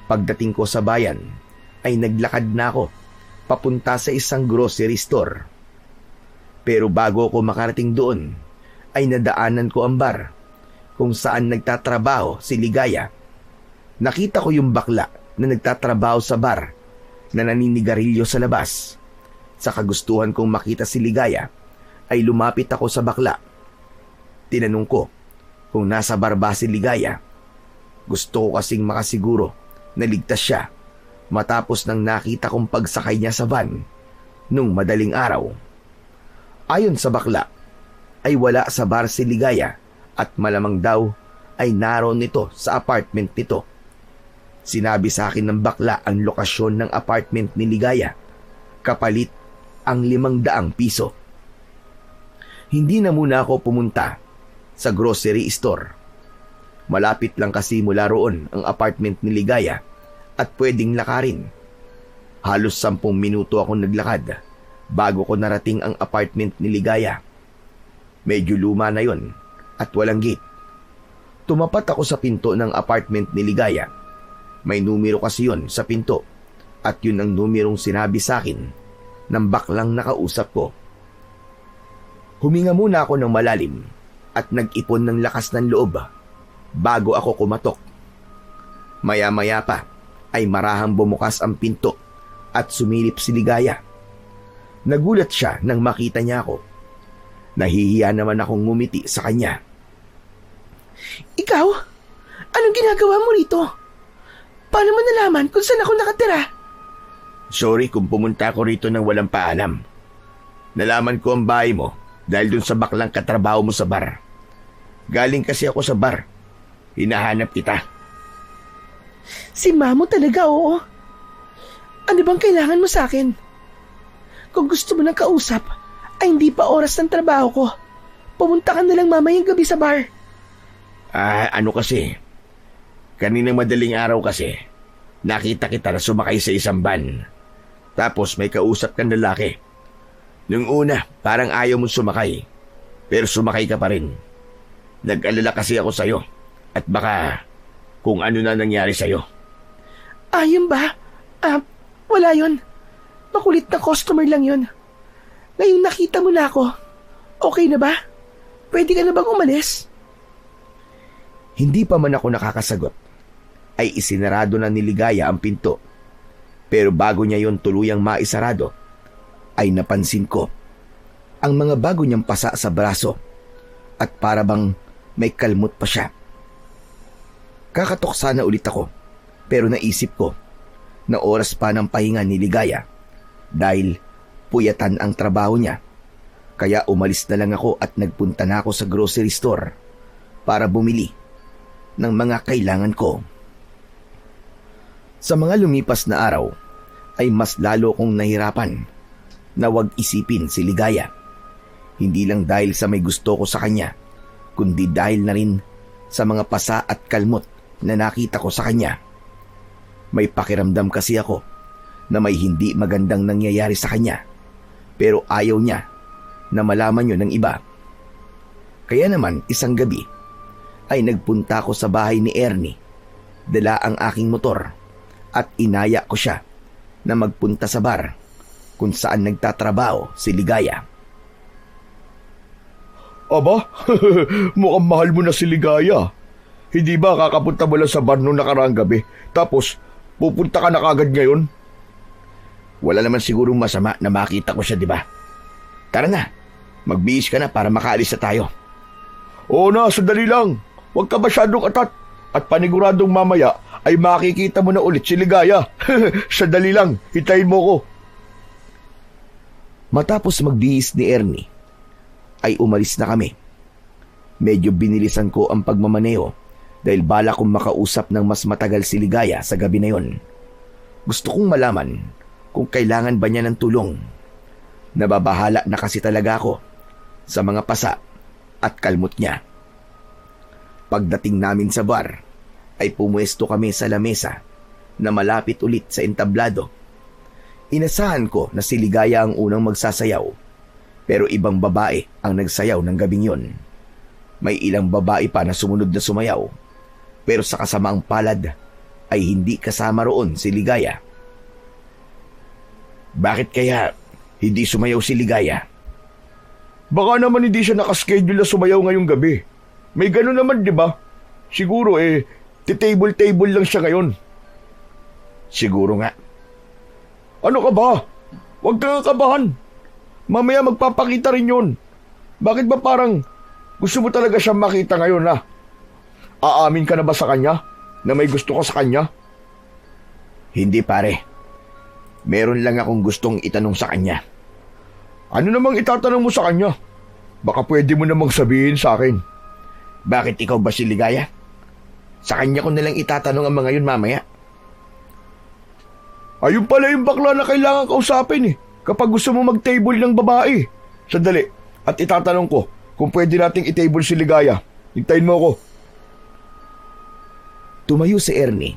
Pagdating ko sa bayan ay naglakad na ako papunta sa isang grocery store. Pero bago ako makarating doon ay nadaanan ko ang bar kung saan nagtatrabaho si Ligaya. Nakita ko yung bakla na nagtatrabaho sa bar na naninigarilyo sa labas. Sa kagustuhan kong makita si Ligaya ay lumapit ako sa bakla. Tinanong ko kung nasa bar ba si Ligaya. Gusto ko kasing makasiguro na ligtas siya matapos nang nakita kong pagsakay niya sa van nung madaling araw. Ayon sa bakla, ay wala sa bar si Ligaya at malamang daw ay naroon nito sa apartment nito. Sinabi sa akin ng bakla ang lokasyon ng apartment ni Ligaya, kapalit ang 500 piso. Hindi na muna ako pumunta sa grocery store. Malapit lang kasi mula roon ang apartment ni Ligaya at pwedeng lakarin. Halos 10 minuto akong naglakad bago ko narating ang apartment ni Ligaya. Medyo luma na yon at walang gate. Tumapat ako sa pinto ng apartment ni Ligaya. May numero kasi yon sa pinto at yun ang numerong sinabi sa akin ng baklang nakausap ko. Huminga muna ako ng malalim at nag-ipon ng lakas ng loob bago ako kumatok. Maya-maya pa ay marahang bumukas ang pinto at sumilip si Ligaya. Nagulat siya nang makita niya ako. Nahihiya naman akong ngumiti sa kanya. Ikaw? Anong ginagawa mo rito? Paano mo nalaman kung saan ako nakatira? Sorry kung pumunta ako rito nang walang paalam. Nalaman ko ang bahay mo dahil dun sa baklang katrabaho mo sa bar. Galing kasi ako sa bar. Hinahanap kita. Si Mamo talaga, oo. Ano bang kailangan mo sa akin? Kung gusto mo ng kausap, ay hindi pa oras ng trabaho ko. Pumunta ka na lang mamayang gabi sa bar. Ano kasi? Kaninang madaling araw kasi, nakita kita na sumakay sa isang van. Tapos may kausap kang lalaki. Nung una, parang ayaw mong sumakay. Pero sumakay ka pa rin. Nag-alala kasi ako sa'yo. At baka kung ano na nangyari sa'yo. Ayun ba? Wala yon. Makulit na customer lang yon. Ngayong nakita mo na ako, okay na ba? Pwede ka na bang umalis? Hindi pa man ako nakakasagot, ay isinarado na ni Ligaya ang pinto. Pero bago niya yon tuluyang maisarado, ay napansin ko ang mga bago niyang pasa sa braso at para bang may kalmot pa siya. Kakatok sana ulit ako, pero naisip ko na oras pa ng pahinga ni Ligaya dahil puyatan ang trabaho niya. Kaya umalis na lang ako at nagpunta na ako sa grocery store para bumili ng mga kailangan ko. Sa mga lumipas na araw ay mas lalo kong nahirapan na wag isipin si Ligaya. Hindi lang dahil sa may gusto ko sa kanya, kundi dahil na rin sa mga pasa at kalmot na nakita ko sa kanya. May pakiramdam kasi ako na may hindi magandang nangyayari sa kanya, pero ayaw niya na malaman yun ng iba. Kaya naman isang gabi ay nagpunta ako sa bahay ni Ernie, dala ang aking motor at inaya ko siya na magpunta sa bar kung saan nagtatrabaho si Ligaya. Aba, mukhang mahal mo na si Ligaya. Hindi ba kakapunta mo lang sa bar noong nakaraang gabi, tapos pupunta ka na kagad ngayon? Wala naman sigurong masama na makita ko siya, di ba? Tara na, magbihis ka na para makaalis na tayo. Oo na, sandali lang. Huwag ka masyadong atat. At paniguradong mamaya ay makikita mo na ulit si Ligaya. Sandali lang, hintayin mo ko. Matapos magbihis ni Ernie, ay umalis na kami. Medyo binilisan ko ang pagmamaneho dahil bala kong makausap ng mas matagal si Ligaya sa gabi na yon. Gusto kong malaman kung kailangan ba niya ng tulong. Nababahala na kasi talaga ako sa mga pasa at kalmot niya. Pagdating namin sa bar, ay pumuesto kami sa lamesa na malapit ulit sa entablado. Inasahan ko na si Ligaya ang unang magsasayaw, pero ibang babae ang nagsayaw ng gabing yon. May ilang babae pa na sumunod na sumayaw, pero sa kasamaang palad ay hindi kasama roon si Ligaya. Bakit kaya hindi sumayaw si Ligaya? Baka naman hindi siya nakaschedule na sumayaw ngayong gabi. May gano'n naman, di ba? Siguro titable-table lang siya ngayon. Siguro nga. Ano ka ba? Huwag kang kakabahan. Mamaya magpapakita rin yun. Bakit ba parang gusto mo talaga siyang makita ngayon, ha? Aamin ka na ba sa kanya na may gusto ka sa kanya? Hindi, pare. Meron lang akong gustong itanong sa kanya. Ano namang itatanong mo sa kanya? Baka pwede mo namang sabihin sa akin. Bakit ikaw ba si Ligaya? Sa kanya ko nalang itatanong ang mga yun mamaya. Ayun pala yung bakla na kailangan kausapin kapag gusto mo mag-table ng babae. Sandali, at itatanong ko kung pwede nating i-table si Ligaya. Hintayin mo ako. Tumayo si Ernie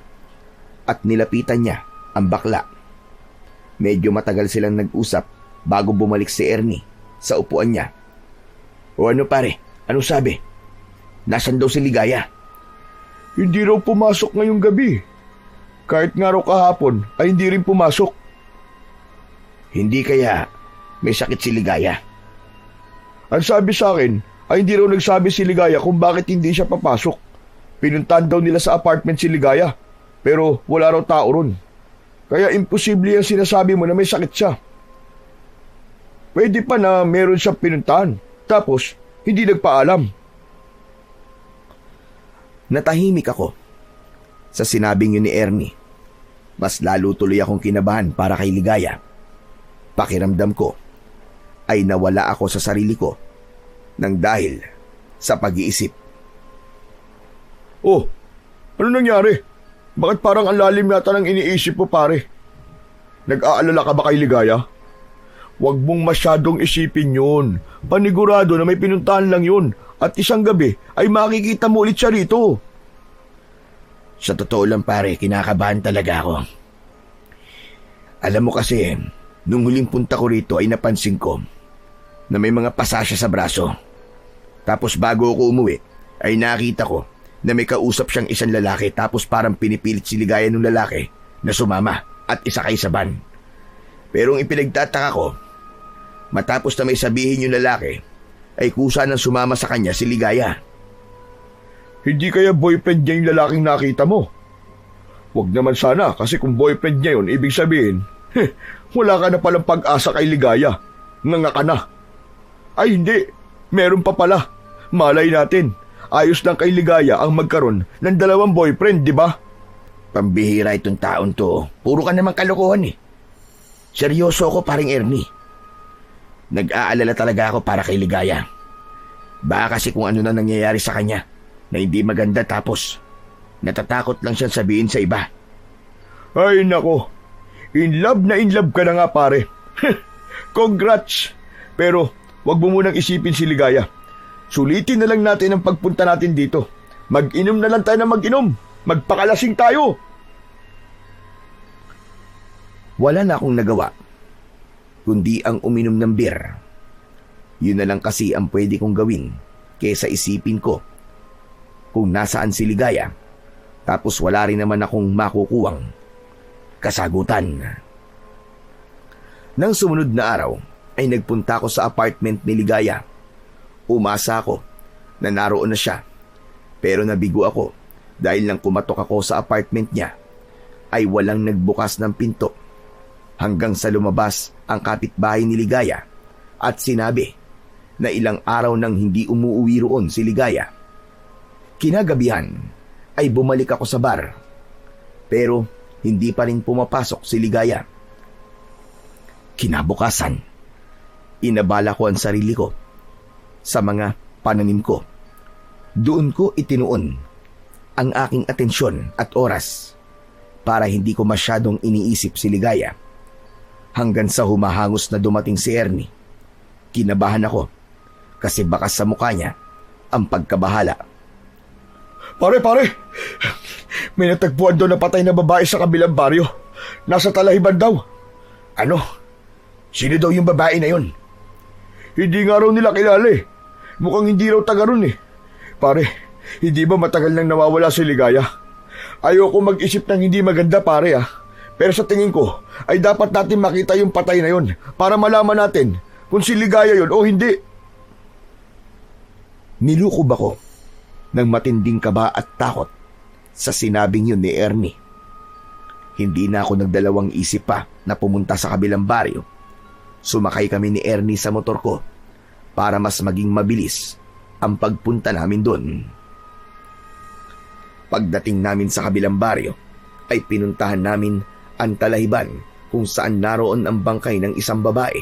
at nilapitan niya ang bakla. Medyo matagal silang nag-usap bago bumalik si Ernie sa upuan niya. O ano pare, ano sabi? Nasaan daw si Ligaya? Hindi raw pumasok ngayong gabi. Kahit nga raw kahapon ay hindi rin pumasok. Hindi kaya may sakit si Ligaya? Ang sabi sa akin ay hindi raw nagsabi si Ligaya kung bakit hindi siya papasok. Pinuntahan daw nila sa apartment si Ligaya, pero wala raw tao ron. Kaya imposible yung sinasabi mo na may sakit siya. Pwede pa na meron siyang pinuntahan, tapos hindi nagpaalam. Natahimik ako sa sinabing yun ni Ernie. Mas lalo tuloy akong kinabahan para kay Ligaya. Pakiramdam ko ay nawala ako sa sarili ko nang dahil sa pag-iisip. Oh, ano nangyari? Bakit parang ang lalim yata ng iniisip mo, pare? Nag-aalala ka ba kay Ligaya? Huwag mong masyadong isipin yun. Panigurado na may pinuntahan lang yun. At isang gabi ay makikita mo ulit siya rito. Sa totoo lang pare, kinakabahan talaga ako. Alam mo kasi, nung huling punta ko rito ay napansin ko na may mga pasa siya sa braso. Tapos bago ako umuwi, ay nakita ko na may kausap siyang isang lalaki tapos parang pinipilit si Ligaya ng lalaki na sumama at isakay sa van. Pero ang ipinagtataka ko, matapos na may sabihin yung lalaki, ay kusa nang sumama sa kanya si Ligaya. Hindi kaya boyfriend niya yung lalaking nakita mo? Huwag naman sana kasi kung boyfriend niya yun, ibig sabihin, wala ka na palang pag-asa kay Ligaya. Nganga ka na. Ay hindi, meron pa pala. Malay natin, ayos lang kay Ligaya ang magkaroon ng dalawang boyfriend, di ba? Pambihira itong taon to. Puro ka naman kalokohan Seryoso ako paring Ernie. Nag-aalala talaga ako para kay Ligaya. Baka kasi kung ano na nangyayari sa kanya na hindi maganda tapos natatakot lang siyang sabihin sa iba. Ay nako, in love ka na nga pare. Congrats! Pero wag mo munang isipin si Ligaya. Sulitin na lang natin ang pagpunta natin dito. Mag-inom na lang tayo na mag-inom. Magpakalasing tayo. Wala na akong nagawa kundi ang uminom ng beer. Yun na lang kasi ang pwede kong gawin kaysa isipin ko kung nasaan si Ligaya tapos wala rin naman akong makukuwang kasagutan. Nang sumunod na araw ay nagpunta ako sa apartment ni Ligaya. Umasa ako na naroon na siya pero nabigo ako Dahil nang kumatok ako sa apartment niya, ay walang nagbukas ng pinto hanggang sa lumabas ang kapitbahay ni Ligaya at sinabi na ilang araw nang hindi umuuwi roon si Ligaya. Kinagabihan ay bumalik ako sa bar, pero hindi pa rin pumapasok si Ligaya. Kinabukasan, inabala ko ang sarili ko sa mga pananim ko. Doon ko itinuon ang aking atensyon at oras para hindi ko masyadong iniisip si Ligaya. Hanggang sa humahangos na dumating si Ernie. Kinabahan ako kasi baka sa mukha niya ang pagkabahala. Pare! May natagpuan daw na patay na babae sa kabilang baryo. Nasa Talahiban daw. Ano? Sino daw yung babae na yun? Hindi nga raw nila kilala eh. Mukhang hindi raw taga ron eh. Pare, hindi ba matagal nang nawawala si Ligaya? Ayoko mag-isip ng hindi maganda pare ah. Pero sa tingin ko ay dapat natin makita yung patay na yun para malaman natin kung si Ligaya yun o hindi. Nilukob ako ng matinding kaba at takot sa sinabing yun ni Ernie. Hindi na ako nagdalawang isip pa na pumunta sa kabilang baryo. Sumakay kami ni Ernie sa motor ko para mas maging mabilis ang pagpunta namin doon. Pagdating namin sa kabilang baryo ay pinuntahan namin ang Talahiban kung saan naroon ang bangkay ng isang babae.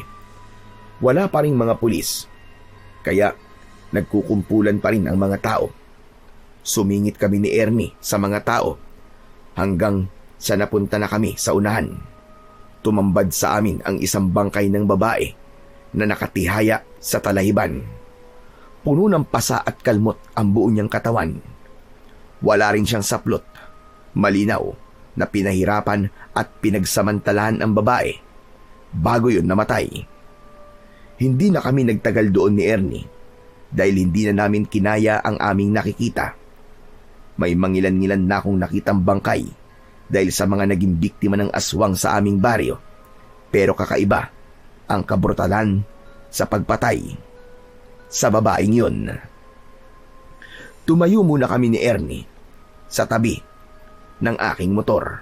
Wala pa ring mga pulis, kaya nagkukumpulan pa rin ang mga tao. Sumingit kami ni Ernie sa mga tao hanggang sa napunta na kami sa unahan. Tumambad sa amin ang isang bangkay ng babae na nakatihaya sa Talahiban. Puno ng pasa at kalmot ang buo niyang katawan. Wala rin siyang saplot. Malinaw na pinahirapan at pinagsamantalahan ang babae bago yun namatay. Hindi na kami nagtagal doon ni Ernie dahil hindi na namin kinaya ang aming nakikita. May mangilan-ngilan na akong nakitang bangkay dahil sa mga naging biktima ng aswang sa aming baryo, pero kakaiba ang kabrutalan sa pagpatay sa babaeng yun. Tumayo muna kami ni Ernie sa tabi ng aking motor.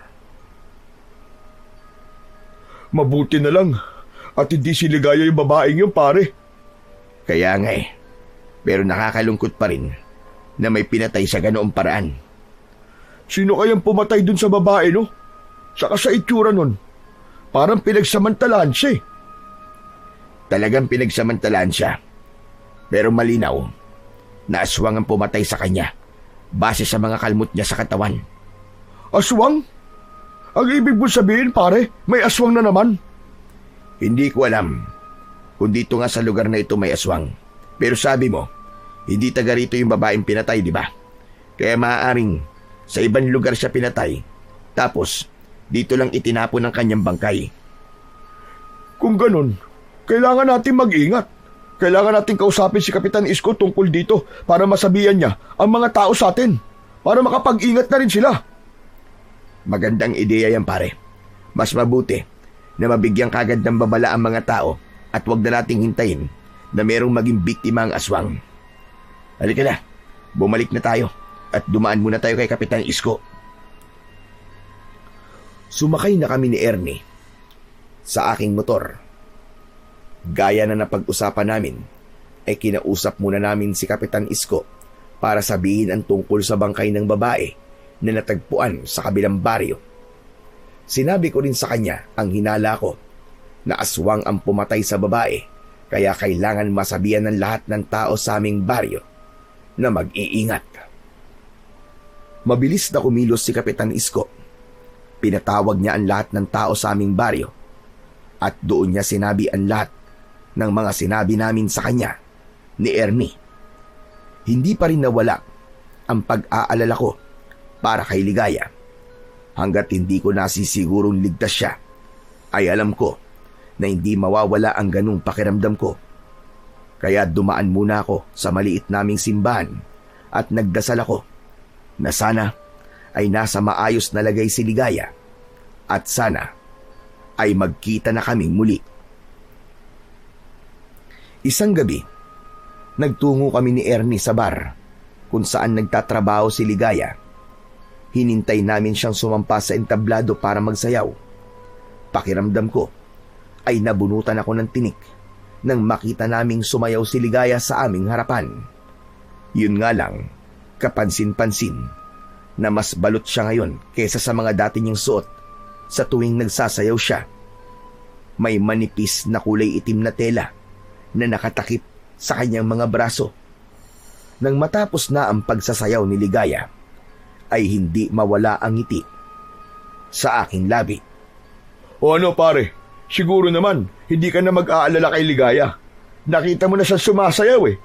Mabuti na lang at hindi si Ligaya yung babaeng yun pare. Kaya nga eh, pero nakakalungkot pa rin na may pinatay sa ganoong paraan. Sino kayang pumatay dun sa babae no? Saka sa itsura nun, parang pinagsamantalahan siya eh. Talagang pinagsamantalahan siya, pero malinaw na aswang ang pumatay sa kanya base sa mga kalmot niya sa katawan. Aswang? Ang ibig mo sabihin pare, may aswang na naman? Hindi ko alam kung dito nga sa lugar na ito may aswang. Pero sabi mo, hindi taga rito yung babaeng pinatay, di ba? Kaya maaaring sa ibang lugar siya pinatay, tapos dito lang itinapon ang kanyang bangkay. Kung ganun, kailangan natin mag-ingat. Kailangan natin kausapin si Kapitan Isko tungkol dito para masabihan niya ang mga tao sa atin, para makapag-ingat na rin sila. Magandang ideya yan pare. Mas mabuti na mabigyan kagad ng babala ang mga tao at wag na nating hintayin na merong maging biktima ang aswang. Halika na, bumalik na tayo at dumaan muna tayo kay Kapitan Isko. Sumakay na kami ni Ernie sa aking motor. Gaya na napag-usapan namin, ay kinausap muna namin si Kapitan Isko para sabihin ang tungkol sa bangkay ng babae na natagpuan sa kabilang baryo. Sinabi ko rin sa kanya ang hinala ko na aswang ang pumatay sa babae, kaya kailangan masabihan ng lahat ng tao sa aming baryo na mag-iingat. Mabilis na kumilos si Kapitan Isko. Pinatawag niya ang lahat ng tao sa aming baryo at doon niya sinabi ang lahat ng mga sinabi namin sa kanya ni Ernie. Hindi pa rin nawala ang pag-aalala ko para kay Ligaya. Hanggat hindi ko nasisigurong ligtas siya, ay alam ko na hindi mawawala ang ganung pakiramdam ko. Kaya dumaan muna ako sa maliit naming simbahan at nagdasal ako na sana ay nasa maayos na lagay si Ligaya at sana ay magkita na kaming muli. Isang gabi, nagtungo kami ni Ernie sa bar kung saan nagtatrabaho si Ligaya Hinintay namin siyang sumampa sa entablado para magsayaw. Pakiramdam ko ay nabunutan ako ng tinik nang makita naming sumayaw si Ligaya sa aming harapan. Yun nga lang, kapansin-pansin na mas balot siya ngayon kaysa sa mga dati niyang suot sa tuwing nagsasayaw siya. May manipis na kulay itim na tela na nakatakip sa kanyang mga braso. Nang matapos na ang pagsasayaw ni Ligaya, ay hindi mawala ang ngiti sa aking labi. O ano pare, siguro naman hindi ka na mag-aalala kay Ligaya. Nakita mo na siya sumasayaw eh.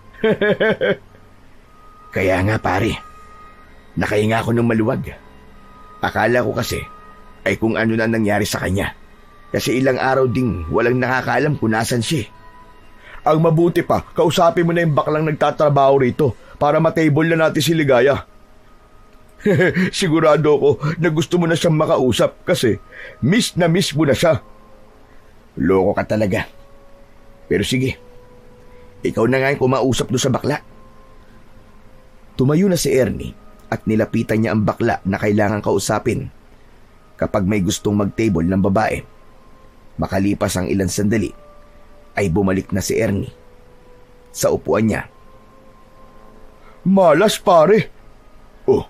Kaya nga pare, nakahinga ako ng maluwag. Akala ko kasi ay kung ano na nangyari sa kanya. Kasi ilang araw ding walang nakakaalam kung nasan siya. Ang mabuti pa, kausapin mo na yung baklang nagtatrabaho rito para matable na natin si Ligaya. Sigurado ko na gusto mo na siyang makausap kasi miss na miss mo na siya. Loko ka talaga. Pero sige, ikaw na nga yung kumausap doon sa bakla. Tumayo na si Ernie at nilapitan niya ang bakla na kailangang kausapin kapag may gustong mag-table ng babae. Makalipas ang ilang sandali, ay bumalik na si Ernie sa upuan niya. Malas pare. Oh,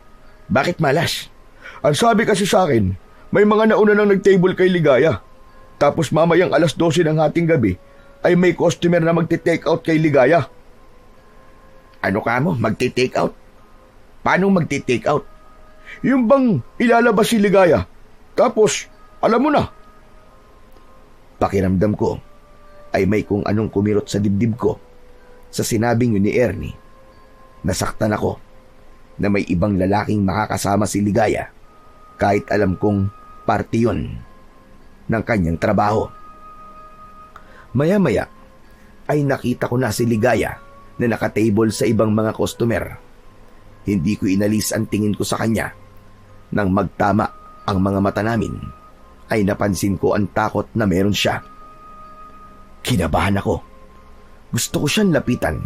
bakit malas? Ang sabi kasi sa akin, may mga nauna nang nag-table kay Ligaya. Tapos mamayang 12:00 ng hating gabi, ay may customer na magte-take out kay Ligaya. Ano ka mo? Magte-take out? Paano magte-take out? Yung bang ilalabas si Ligaya. Tapos, alam mo na. Pakiramdam ko ay may kung anong kumirot sa dibdib ko sa sinabing yun ni Ernie. Nasaktan ako na may ibang lalaking makakasama si Ligaya kahit alam kong parte yun ng kanyang trabaho. Maya-maya ay nakita ko na si Ligaya na nakatable sa ibang mga customer. Hindi ko inalis ang tingin ko sa kanya. Nang magtama ang mga mata namin, ay napansin ko ang takot na meron siya. Kinabahan ako. Gusto ko siyang lapitan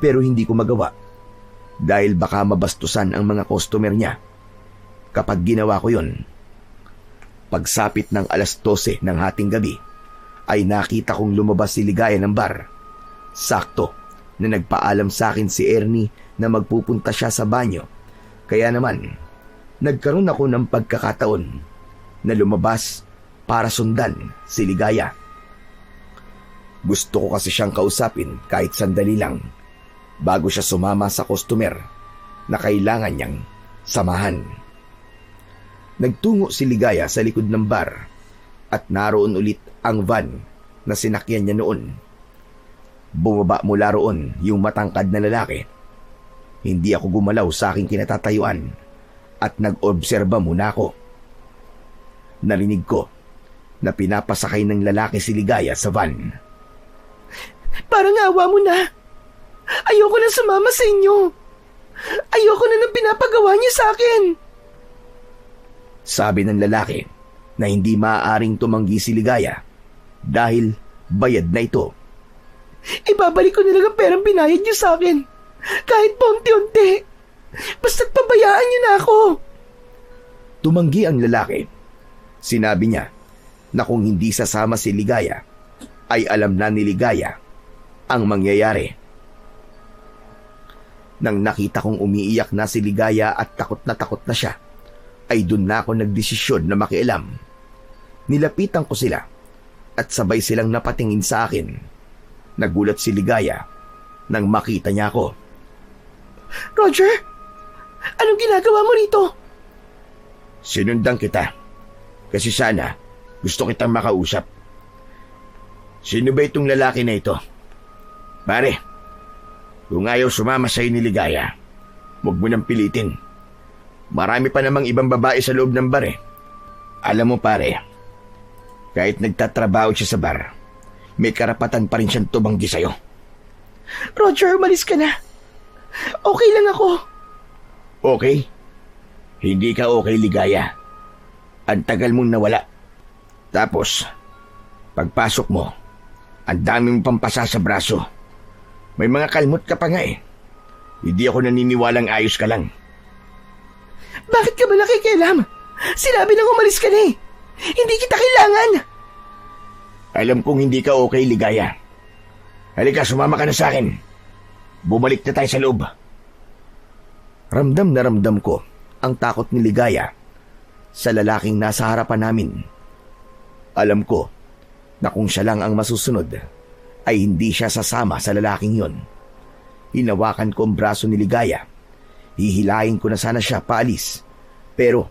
pero hindi ko magawa dahil baka mabastusan ang mga customer niya. Kapag ginawa ko yun, pagsapit ng 12:00 ng hating gabi, ay nakita kong lumabas si Ligaya ng bar. Sakto na nagpaalam sa akin si Ernie na magpupunta siya sa banyo. Kaya naman, nagkaroon ako ng pagkakataon na lumabas para sundan si Ligaya. Gusto ko kasi siyang kausapin kahit sandali lang bago siya sumama sa customer na kailangan niyang samahan. Nagtungo si Ligaya sa likod ng bar at naroon ulit ang van na sinakyan niya noon. Bumaba mula roon yung matangkad na lalaki. Hindi ako gumalaw sa aking kinatatayuan at nag-obserba muna ako. Narinig ko na pinapasakay ng lalaki si Ligaya sa van. Parang awa mo na. Ayoko na sumama sa inyo. Ayoko na ng pinapagawa niyo sa akin. Sabi ng lalaki na hindi maaaring tumanggi si Ligaya dahil bayad na ito. Ibabalik ko na lang ang perang binayad niyo sa akin. Kahit pa unti-unti. Basta't pabayaan niyo na ako. Tumanggi ang lalaki. Sinabi niya na kung hindi sasama si Ligaya, ay alam na ni Ligaya ang mangyayari. Nang nakita kong umiiyak na si Ligaya at takot na siya, ay dun na ako nagdesisyon na makialam. Nilapitan ko sila at sabay silang napatingin sa akin. Nagulat si Ligaya nang makita niya ako. Roger, anong ginagawa mo rito? Sinundan kita kasi sana gusto kitang makausap. Sino ba itong lalaki na ito? Pare, kung ayaw sumama sa'yo ni Ligaya, huwag mo nang pilitin. Marami pa namang ibang babae sa loob ng bar eh. Alam mo pare, kahit nagtatrabaho siya sa bar, may karapatan pa rin siyang tumanggi sa'yo. Roger, umalis ka na. Okay lang ako. Okay? Hindi ka okay, Ligaya. Ang tagal mong nawala. Tapos, pagpasok mo, ang dami mong pampasa sa braso. May mga kalmot ka pa nga eh. Hindi ako naniniwalang ayos ka lang. Bakit ka ba nakikialam? Sinabi nang umalis ka na eh. Hindi kita kailangan. Alam kong hindi ka okay, Ligaya. Halika, sumama ka na sa akin. Bumalik na tayo sa loob. Ramdam na ramdam ko ang takot ni Ligaya sa lalaking nasa harapan namin. Alam ko na kung siya lang ang masusunod, ay hindi siya sasama sa lalaking yon. Hinawakan ko ang braso ni Ligaya. Hihilahin ko na sana siya paalis. Pero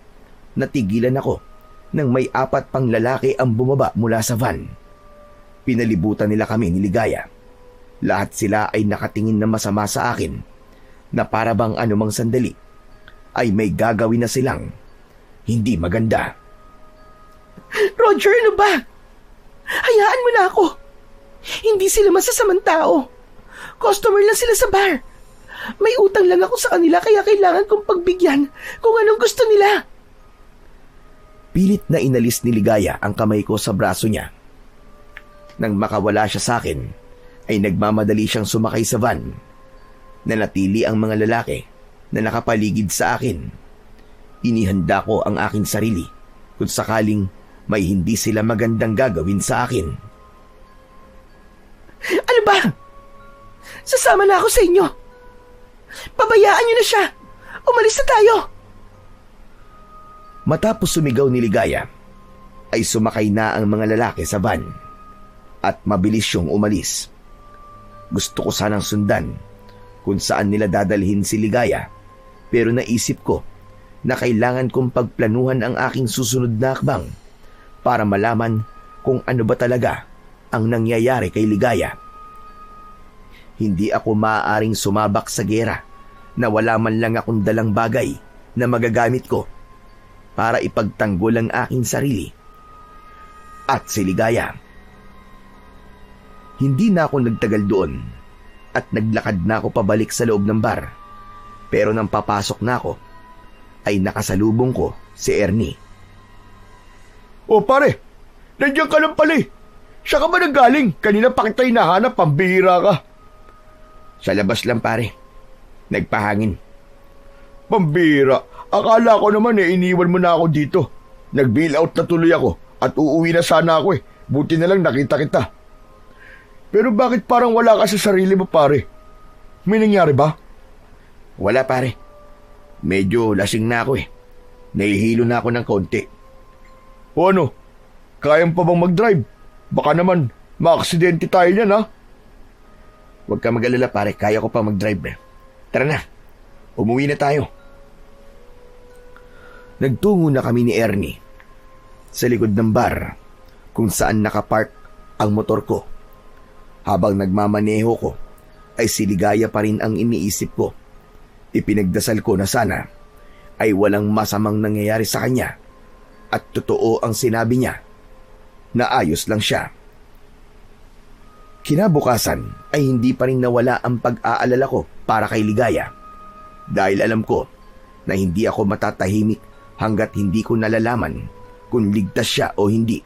natigilan ako nang may 4 pang lalaki ang bumaba mula sa van. Pinalibutan nila kami ni Ligaya. Lahat sila ay nakatingin na masama sa akin na para bang anumang sandali ay may gagawin na silang hindi maganda. Roger, ano ba? Hayaan mo na ako. Hindi sila masasamang tao. Customer lang sila sa bar. May utang lang ako sa kanila kaya kailangan kong pagbigyan kung anong gusto nila. Pilit na inalis ni Ligaya ang kamay ko sa braso niya. Nang makawala siya sa akin, ay nagmamadali siyang sumakay sa van. Nanatili ang mga lalaki na nakapaligid sa akin. Inihanda ko ang aking sarili kung sakaling may hindi sila magandang gagawin sa akin. Ano ba? Sasama na ako sa inyo. Pabayaan niyo na siya. Umalis na tayo. Matapos sumigaw ni Ligaya, ay sumakay na ang mga lalaki sa van at mabilis siyang umalis. Gusto ko sanang sundan kung saan nila dadalhin si Ligaya, pero naisip ko na kailangan kong pagplanuhan ang aking susunod na hakbang para malaman kung ano ba talaga ang nangyayari kay Ligaya. Hindi ako maaaring sumabak sa gera na wala man lang akong dalang bagay na magagamit ko para ipagtanggol ang aking sarili at si Ligaya. Hindi na ako nagtagal doon at naglakad na ako pabalik sa loob ng bar. Pero nang papasok na ako, ay nakasalubong ko si Ernie. O pare, nandiyan ka lang pala eh. Siya ka ba nanggaling? Kanina pa kita hinahanap, pambihira ka. Sa labas lang pare, nagpahangin. Pambihira, akala ko naman iniwan mo na ako dito. Nag-bail out na tuloy ako at uuwi na sana ako eh. Buti na lang nakita kita. Pero bakit parang wala ka sa sarili mo pare? May nangyari ba? Wala pare. Medyo lasing na ako eh. Nahihilo na ako ng konti. O ano? Kayang pa bang mag-drive? Baka naman maaksidente tayo niyan ha? Huwag ka mag-alala pare, kaya ko pa mag-drive. Tara na, umuwi na tayo. Nagtungo na kami ni Ernie sa likod ng bar kung saan nakapark ang motor ko. Habang nagmamaneho ko, ay si Ligaya pa rin ang iniisip ko. Ipinagdasal ko na sana ay walang masamang nangyayari sa kanya at totoo ang sinabi niya na ayos lang siya. Kinabukasan ay hindi pa rin nawala ang pag-aalala ko para kay Ligaya dahil alam ko na hindi ako matatahimik hanggat hindi ko nalalaman kung ligtas siya o hindi.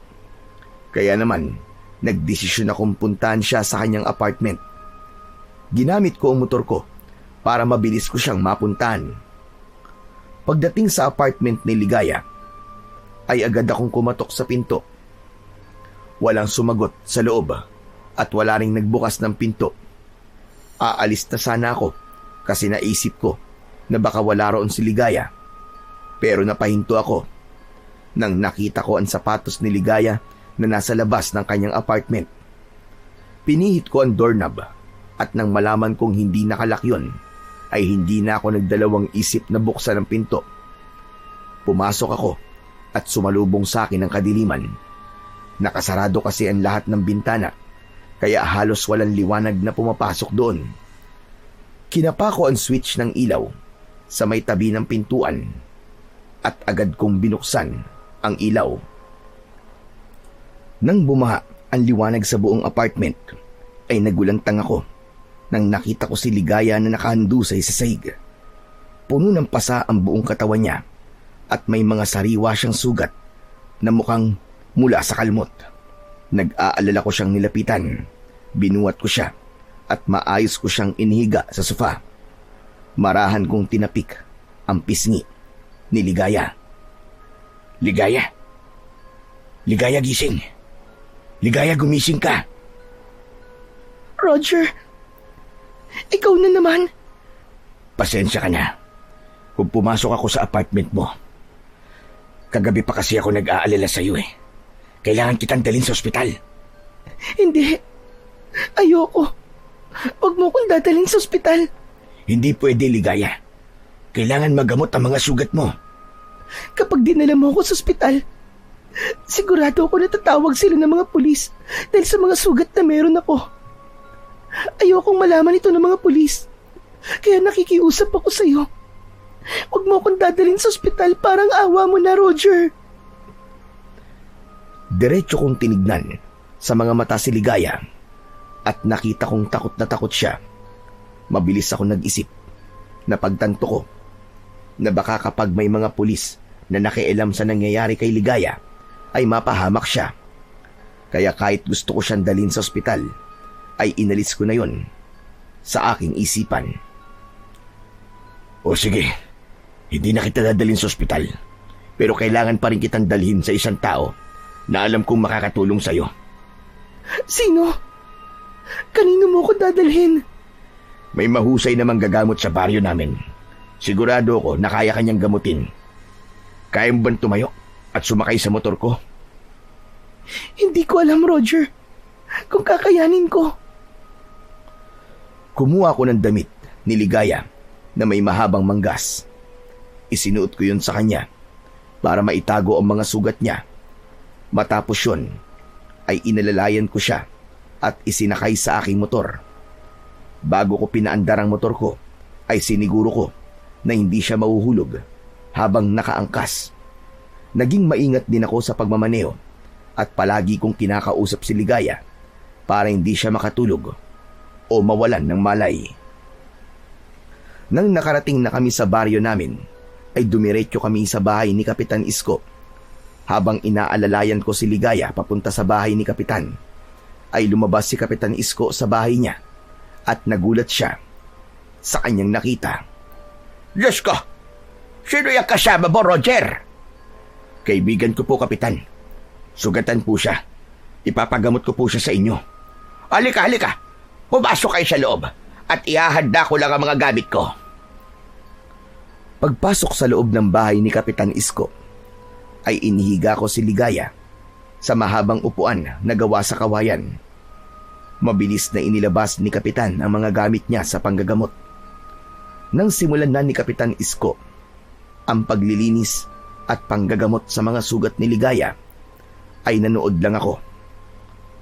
Kaya naman, nagdesisyon akong puntahan siya sa kanyang apartment. Ginamit ko ang motor ko para mabilis ko siyang mapuntahan. Pagdating sa apartment ni Ligaya, ay agad akong kumatok sa pinto. Walang sumagot sa loob at wala ring nagbukas ng pinto. Aalis na sana ako kasi naisip ko na baka wala roon si Ligaya. Pero napahinto ako nang nakita ko ang sapatos ni Ligaya na nasa labas ng kanyang apartment. Pinihit ko ang doorknob at nang malaman kong hindi nakalak yun, ay hindi na ako nagdalawang isip na buksan ang pinto. Pumasok ako at sumalubong sa akin ang kadiliman. Nakasarado kasi ang lahat ng bintana, kaya halos walang liwanag na pumapasok doon. Kinapa ko ang switch ng ilaw sa may tabi ng pintuan at agad kong binuksan ang ilaw. Nang bumaha ang liwanag sa buong apartment, ay nagulantang ako nang nakita ko si Ligaya na nakahandusay sa sahig. Puno ng pasa ang buong katawan niya at may mga sariwa siyang sugat na mukhang mula sa kalmot. Nag-aalala ko siyang nilapitan, binuhat ko siya at maayos ko siyang inihiga sa sofa. Marahan kong tinapik ang pisngi ni Ligaya. Ligaya? Ligaya, gising. Ligaya, gumising ka. Roger, ikaw na naman. Pasensya ka na kung pumasok ako sa apartment mo. Kagabi pa kasi ako nag-aalala sa'yo eh. Kailangan kitang dalhin sa ospital. Hindi. Ayoko. Huwag mo kong dadalhin sa ospital. Hindi pwede, Ligaya. Kailangan magamot ang mga sugat mo. Kapag dinala mo ako sa ospital, sigurado ako na tatawag sila ng mga pulis dahil sa mga sugat na meron ako. Ayokong malaman ito ng mga pulis. Kaya nakikiusap ako sa'yo. Huwag mo akong dadalhin sa ospital, parang awa mo na, Roger. Diretso kong tinignan sa mga mata si Ligaya at nakita kong takot na takot siya. Mabilis ako nag-isip na pagtanto ko na baka kapag may mga pulis na nakialam sa nangyayari kay Ligaya ay mapahamak siya. Kaya kahit gusto ko siyang dalhin sa ospital, ay inalis ko na yon sa aking isipan. O sige, hindi na kita dadalhin sa ospital, pero kailangan pa rin kitang dalhin sa isang tao na alam kong makakatulong sa'yo. Sino? Kanino mo ko dadalhin? May mahusay namang gagamot sa baryo namin. Sigurado ako na kaya kanyang gamutin. Kaya mo bang tumayo at sumakay sa motor ko? Hindi ko alam, Roger, kung kakayanin ko. Kumuha ko ng damit ni Ligaya na may mahabang manggas. Isinuot ko yun sa kanya para maitago ang mga sugat niya. Matapos yun, ay inalalayan ko siya at isinakay sa aking motor. Bago ko pinaandar ang motor ko, ay siniguro ko na hindi siya mahuhulog habang nakaangkas. Naging maingat din ako sa pagmamaneo at palagi kong kinakausap si Ligaya para hindi siya makatulog o mawalan ng malay. Nang nakarating na kami sa baryo namin, ay dumiretso kami sa bahay ni Kapitan Isko. Habang inaalalayan ko si Ligaya papunta sa bahay ni Kapitan, ay lumabas si Kapitan Isko sa bahay niya at nagulat siya sa kanyang nakita. Diyos ko! Sino yung kasama mo, Roger? Kaibigan ko po, Kapitan. Sugatan po siya. Ipapagamot ko po siya sa inyo. Halika, halika! Pumasok kayo sa loob at ihahanda ko lang ang mga gamit ko. Pagpasok sa loob ng bahay ni Kapitan Isko, ay inihiga ko si Ligaya sa mahabang upuan na gawa sa kawayan. Mabilis na inilabas ni Kapitan ang mga gamit niya sa panggagamot. Nang simulan na ni Kapitan Isko ang paglilinis at panggagamot sa mga sugat ni Ligaya, ay nanood lang ako.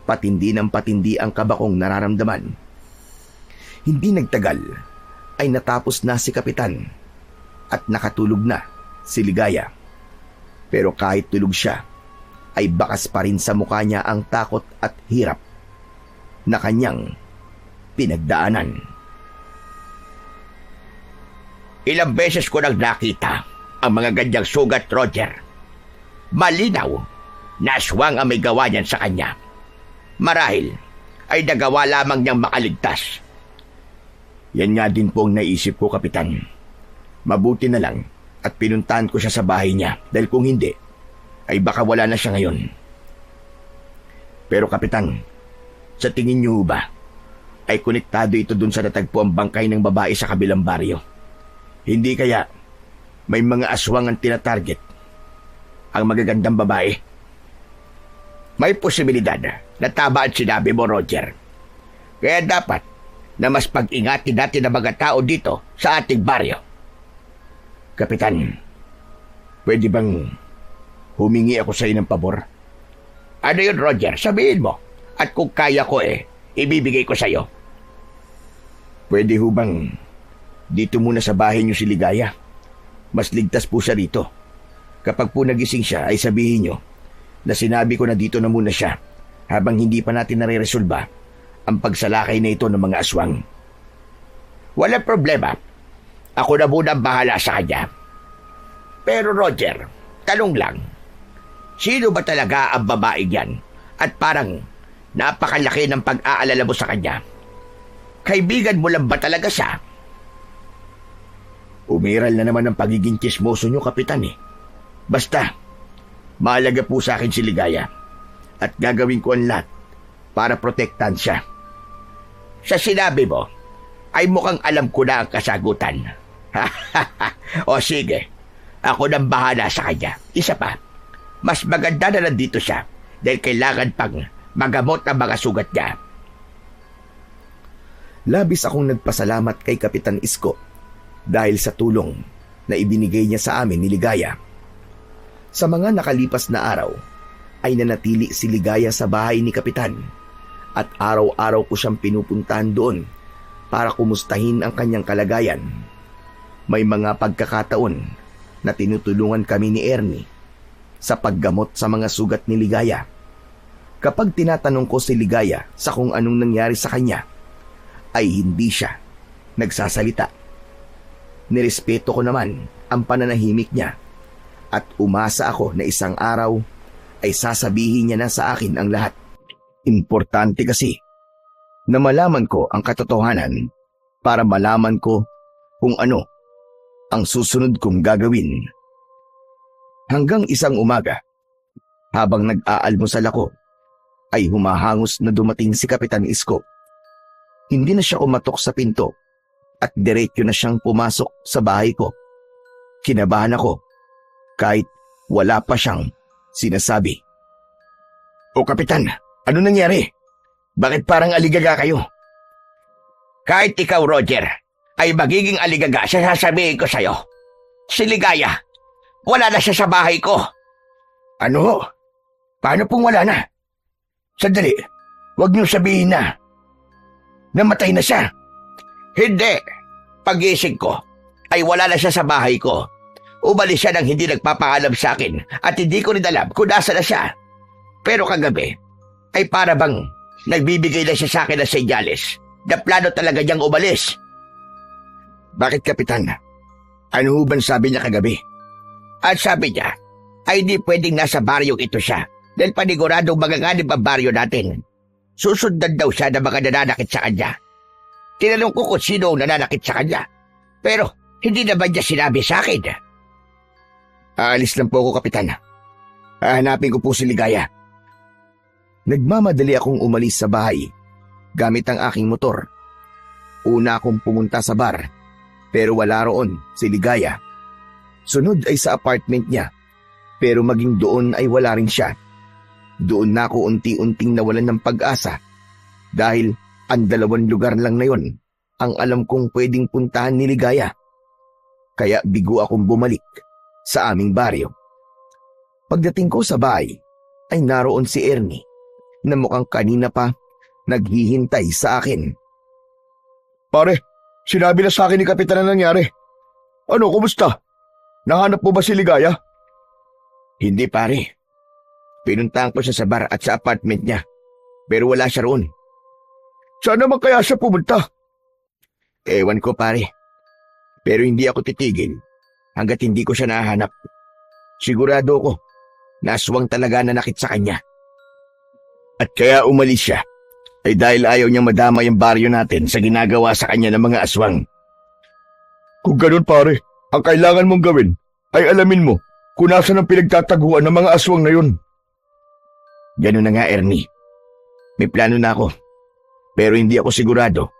Patindi ng patindi ang kaba kong nararamdaman. Hindi nagtagal ay natapos na si Kapitan at nakatulog na si Ligaya. Pero kahit tulog siya, ay bakas pa rin sa mukha niya ang takot at hirap na kanyang pinagdaanan. Ilang beses ko nang nakita ang mga ganyang sugat, Roger. Malinaw na aswang ang may gawa niyan sa kanya. Marahil ay nagawa lamang niyang makaligtas. Yan nga din po ang naisip ko, Kapitan. Mabuti na lang at pinuntahan ko siya sa bahay niya dahil kung hindi, ay baka wala na siya ngayon. Pero Kapitan, sa tingin niyo ba, ay konektado ito dun sa natagpo ang bangkay ng babae sa kabilang baryo? Hindi kaya may mga aswang ang tinatarget ang magagandang babae? May posibilidad na tama ang sinabi mo, Roger. Kaya dapat na mas pag-ingatin natin ang mga tao dito sa ating baryo. Kapitan, pwede bang humingi ako sa iyo ng pabor? Ano yun, Roger? Sabihin mo. At kung kaya ko ibibigay ko sa iyo. Pwede ho bang dito muna sa bahay niyo si Ligaya? Mas ligtas po siya rito. Kapag po nagising siya ay sabihin niyo na sinabi ko na dito na muna siya habang hindi pa natin nare-resolba ang pagsalakay na ito ng mga aswang. Walang problema. Ako na muna ang bahala sa kanya. Pero Roger, tanong lang, sino ba talaga ang babae yan? At parang napakalaki ng pag-aalala mo sa kanya. Kaibigan mo lang ba talaga siya? Umiral na naman ang pagiging tsismoso nyo, Kapitan eh. Basta, mahalaga po sa akin si Ligaya at gagawin ko ang lahat para protektahan siya. Sa sinabi mo, ay mukhang alam ko na ang kasagutan. O sige, ako nang bahala sa kanya. Isa pa, mas maganda na nandito siya dahil kailangan pang magamot ang mga sugat niya. Labis akong nagpasalamat kay Kapitan Isko dahil sa tulong na ibinigay niya sa amin ni Ligaya. Sa mga nakalipas na araw, ay nanatili si Ligaya sa bahay ni Kapitan at araw-araw ko siyang pinupuntahan doon para kumustahin ang kanyang kalagayan. May mga pagkakataon na tinutulungan kami ni Ernie sa paggamot sa mga sugat ni Ligaya. Kapag tinatanong ko si Ligaya sa kung anong nangyari sa kanya, ay hindi siya nagsasalita. Nirespeto ko naman ang pananahimik niya at umasa ako na isang araw ay sasabihin niya na sa akin ang lahat. Importante kasi na malaman ko ang katotohanan para malaman ko kung ano ang susunod kong gagawin. Hanggang isang umaga, habang nag-aalmusal ako, ay humahangos na dumating si Kapitan Isko. Hindi na siya kumatok sa pinto at diretso na siyang pumasok sa bahay ko. Kinabahan ako kahit wala pa siyang sinasabi. O Kapitan, ano nangyari? Bakit parang aligaga kayo? Kahit ikaw, Roger, ay magiging aligaga sa sasabihin ko sa'yo. Si Ligaya, wala na siya sa bahay ko. Ano? Paano pong wala na? Sandali, huwag niyo sabihin na namatay na siya. Hindi. Pag-ising ko ay wala na siya sa bahay ko. Umalis siya nang hindi nagpapaalam sa akin at hindi ko rin alam kung nasa na siya. Pero kagabi ay para bang nagbibigay na siya sa akin ng senyales na plano talaga niyang umalis. Bakit, Kapitan? Ano bang sabi niya kagabi? At sabi niya ay di pwedeng nasa baryong ito siya dahil paniguradong magaganib ang baryo natin. Susundan daw siya na mga nananakit sa kanya. Tinanong ko kung sino ang nananakit sa kanya. Pero hindi naman niya sinabi sa akin. Aalis lang po ako, Kapitan. Hahanapin ko po si Ligaya. Nagmamadali akong umalis sa bahay gamit ang aking motor. Una akong pumunta sa bar pero wala roon si Ligaya. Sunod ay sa apartment niya pero maging doon ay wala rin siya. Doon na ako unti-unting nawalan ng pag-asa dahil ang 2 lugar lang na yon ang alam kong pwedeng puntahan ni Ligaya. Kaya bigo akong bumalik sa aming baryo. Pagdating ko sa bahay ay naroon si Ernie na mukhang kanina pa naghihintay sa akin. Pare, sinabi na sa akin ni Kapitan na nangyari. Ano, kumusta? Nahanap mo ba si Ligaya? Hindi, pare. Pinuntahan ko siya sa bar at sa apartment niya pero wala siya roon. Saan naman kaya siya pumunta? Ewan ko, pare. Pero hindi ako titigil hanggat hindi ko siya nahanap. Sigurado ko na aswang talaga nanakit sa kanya. At kaya umalis siya ay dahil ayaw niyang madamay ang baryo natin sa ginagawa sa kanya ng mga aswang. Kung ganun, pare, ang kailangan mong gawin ay alamin mo kung nasaan ang pinagtataguan ng mga aswang na yun. Ganun na nga, Ernie. May plano na ako. Pero hindi ako sigurado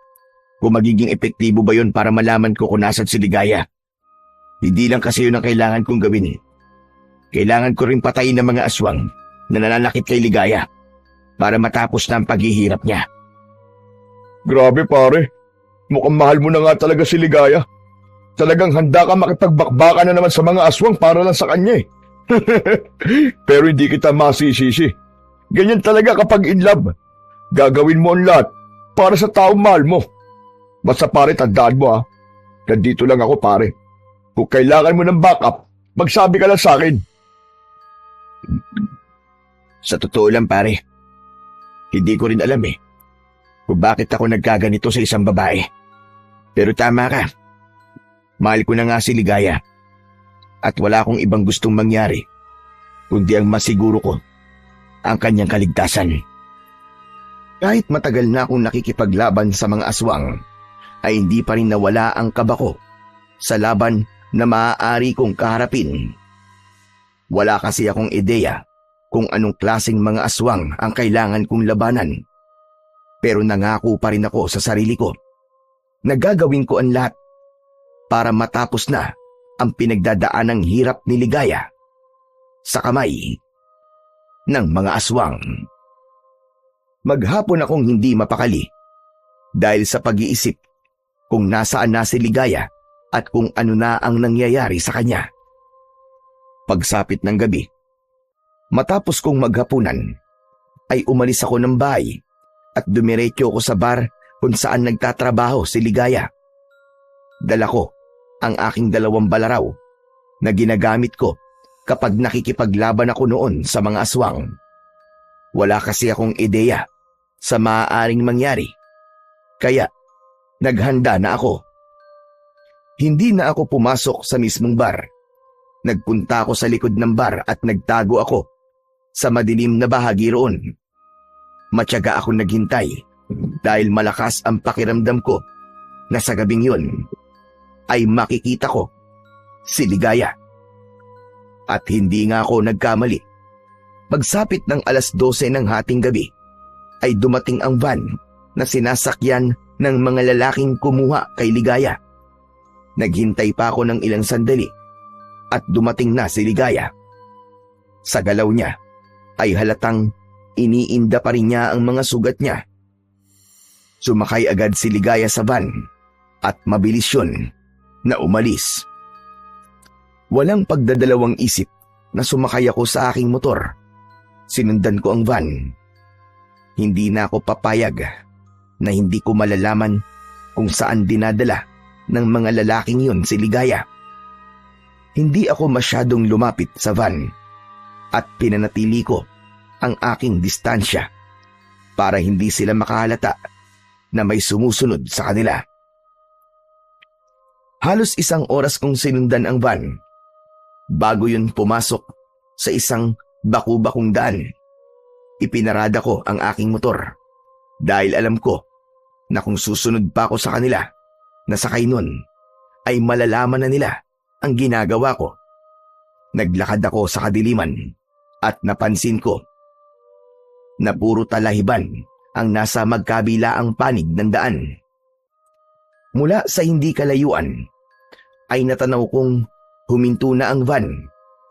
kung magiging epektibo ba yun para malaman ko kung nasan si Ligaya. Hindi lang kasi yun ang kailangan kong gawin. Kailangan ko rin patayin ng mga aswang na nananakit kay Ligaya para matapos na ang paghihirap niya. Grabe, pare. Mukhang mahal mo na nga talaga si Ligaya. Talagang handa ka makipagbakbaka na naman sa mga aswang para lang sa kanya eh. Pero hindi kita masisisi. Ganyan talaga kapag in love. Gagawin mo ang lahat para sa taong mahal mo. Basta pare, tandaan mo nandito lang ako, pare. Kung kailangan mo ng backup, magsabi ka lang sa akin. Sa totoo lang, pare, hindi ko rin alam kung bakit ako nagkaganito sa isang babae. Pero tama ka. Mahal ko na nga si Ligaya. At wala akong ibang gustong mangyari kundi ang masiguro ko ang kanyang kaligtasan. Kahit matagal na akong nakikipaglaban sa mga aswang, ay hindi pa rin nawala ang kaba ko sa laban na maaari kong kaharapin. Wala kasi akong ideya kung anong klaseng mga aswang ang kailangan kong labanan. Pero nangako pa rin ako sa sarili ko na gagawin ko ang lahat para matapos na ang pinagdadaanang hirap ni Ligaya sa kamay ng mga aswang. Maghapon akong hindi mapakali dahil sa pag-iisip kung nasaan na si Ligaya at kung ano na ang nangyayari sa kanya. Pagsapit ng gabi, matapos kong maghapunan, ay umalis ako ng bahay at dumiretso ko sa bar kung saan nagtatrabaho si Ligaya. Dala ko ang aking 2 balaraw na ginagamit ko kapag nakikipaglaban ako noon sa mga aswang. Wala kasi akong ideya sa maaaring mangyari, kaya naghanda na ako. Hindi na ako pumasok sa mismong bar. Nagpunta ako sa likod ng bar at nagtago ako sa madilim na bahagi roon. Matyaga akong naghintay dahil malakas ang pakiramdam ko na sa gabing yun ay makikita ko si Ligaya. At hindi nga ako nagkamali. Pagsapit ng 12:00 ng hating gabi ay dumating ang van na sinasakyan ng mga lalaking kumuha kay Ligaya. Naghintay pa ako ng ilang sandali at dumating na si Ligaya. Sa galaw niya ay halatang iniinda pa rin niya ang mga sugat niya. Sumakay agad si Ligaya sa van at mabilis yun na umalis. Walang pagdadalawang isip na sumakay ako sa aking motor. Sinundan ko ang van. Hindi na ako papayag na hindi ko malalaman kung saan dinadala ng mga lalaking yun si Ligaya. Hindi ako masyadong lumapit sa van at pinanatili ko ang aking distansya para hindi sila makahalata na may sumusunod sa kanila. Halos 1 oras kong sinundan ang van bago yun pumasok sa isang baku-bakong daan. Ipinarada ko ang aking motor dahil alam ko na kung susunod pa ako sa kanila na sakay nun ay malalaman na nila ang ginagawa ko. Naglakad ako sa kadiliman at napansin ko na puro talahiban ang nasa magkabilaang panig ng daan. Mula sa hindi kalayuan ay natanaw kong huminto na ang van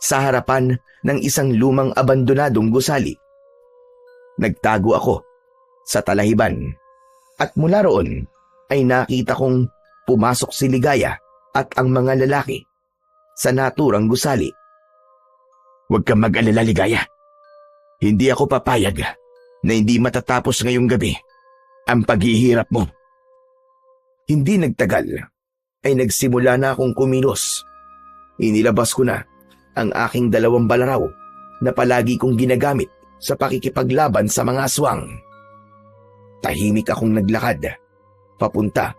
sa harapan ng isang lumang abandonadong gusali. Nagtago ako sa talahiban at mula roon ay nakita kong pumasok si Ligaya at ang mga lalaki sa naturang gusali. "Huwag kang mag-alala, Ligaya. Hindi ako papayag na hindi matatapos ngayong gabi ang paghihirap mo." Hindi nagtagal ay nagsimula na akong kumilos. Inilabas ko na ang aking 2 balaraw na palagi kong ginagamit sa pakikipaglaban sa mga aswang. Tahimik akong naglakad papunta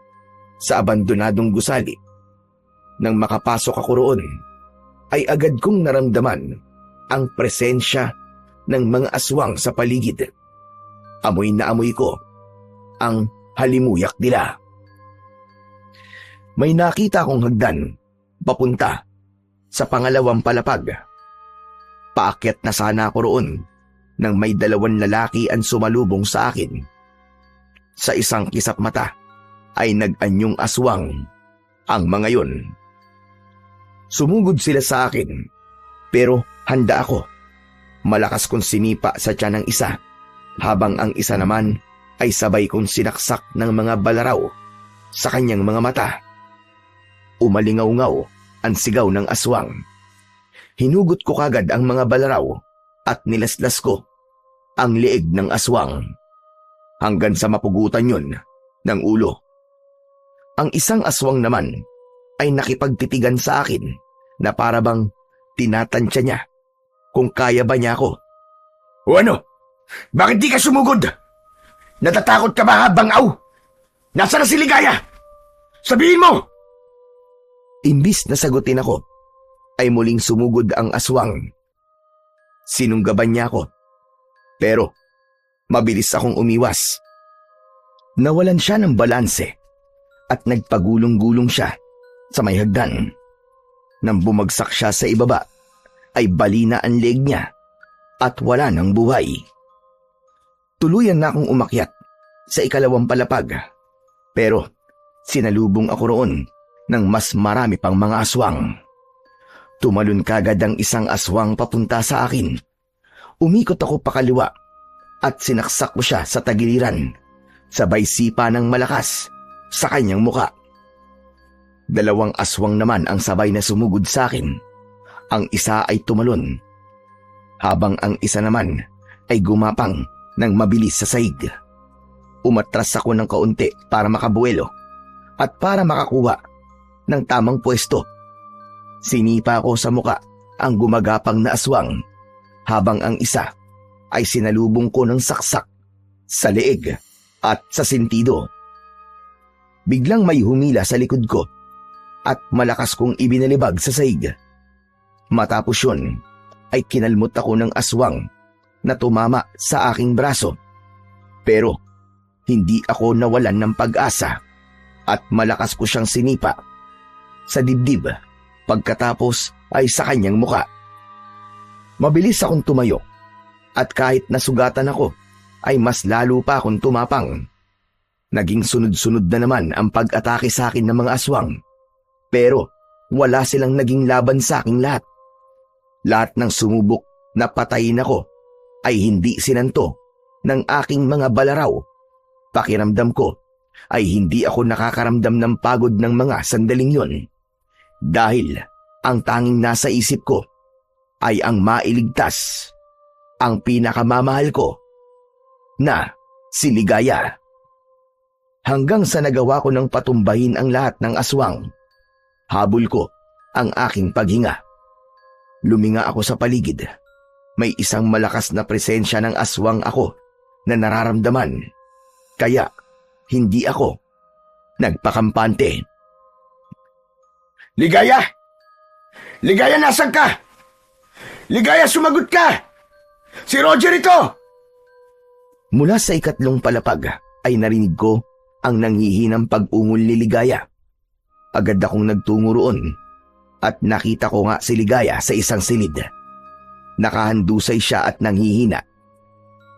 sa abandonadong gusali. Nang makapasok ako roon, ay agad kong naramdaman ang presensya ng mga aswang sa paligid. Amoy na amoy ko ang halimuyak nila. May nakita akong hagdan papunta sa pangalawang palapag. Paakyat na sana ako roon nang may 2 lalaki ang sumalubong sa akin. Sa isang kisap mata ay nag-anyong aswang ang mga yon. Sumugod sila sa akin pero handa ako. Malakas kong sinipa sa tiyan ng isa habang ang isa naman ay sabay kong sinaksak ng mga balaraw sa kanyang mga mata. Umalingaw-ngaw ang sigaw ng aswang. Hinugot ko kagad ang mga balaraw at nilaslas ko ang leeg ng aswang hanggang sa mapugutan yun ng ulo. Ang isang aswang naman ay nakipagtitigan sa akin na para bang tinatansya niya kung kaya ba niya ako. "O ano? Bakit di ka sumugod? Natatakot ka ba, Bangaw? Nasaan na si Ligaya? Sabihin mo!" Imbis na sagutin ako, ay muling sumugod ang aswang. Sinunggaban niya ako, pero mabilis akong umiwas. Nawalan siya ng balanse at nagpagulong-gulong siya sa may hagdan. Nang bumagsak siya sa ibaba, ay balina ang leg niya at wala ng buhay. Tuluyan na akong umakyat sa ikalawang palapag, pero sinalubong ako roon ng mas marami pang mga aswang. Tumalon kagad ang isang aswang papunta sa akin. Umikot ako pakaliwa at sinaksak ko siya sa tagiliran, sabay sipa ng malakas sa kanyang muka. Dalawang aswang naman ang sabay na sumugod sa akin. Ang isa ay tumalon, habang ang isa naman ay gumapang ng mabilis sa sahig. Umatras ako ng kaunti para makabuelo at para makakuha ng tamang pwesto. Sinipa ko sa muka ang gumagapang na aswang, habang ang isa ay sinalubong ko ng saksak sa leeg at sa sentido. Biglang may humila sa likod ko at malakas kong ibinalibag sa sahig. Matapos yun ay kinalmot ako ng aswang na tumama sa aking braso. Pero hindi ako nawalan ng pag-asa at malakas ko siyang sinipa sa dibdib, pagkatapos ay sa kanyang muka. Mabilis akong tumayo at kahit nasugatan ako ay mas lalo pa akong tumapang. Naging sunod-sunod na naman ang pag-atake sa akin ng mga aswang, pero wala silang naging laban sa aking lahat. Lahat ng sumubok na patayin ako ay hindi sinanto ng aking mga balaraw. Pakiramdam ko ay hindi ako nakakaramdam ng pagod ng mga sandaling yon, dahil ang tanging nasa isip ko ay ang mailigtas ang pinakamamahal ko na si Ligaya. Hanggang sa nagawa ko ng patumbahin ang lahat ng aswang, habol ko ang aking paghinga. Luminga ako sa paligid. May isang malakas na presensya ng aswang ako na nararamdaman, kaya hindi ako nagpakampante. Ligaya! Ligaya, nasan ka? Ligaya, sumagot ka! Si Roger ito! Mula sa ikatlong palapag ay narinig ko ang nanghihinang pag-ungol ni Ligaya. Agad akong nagtungo roon at nakita ko nga si Ligaya sa isang silid. Nakahandusay siya at nanghihina.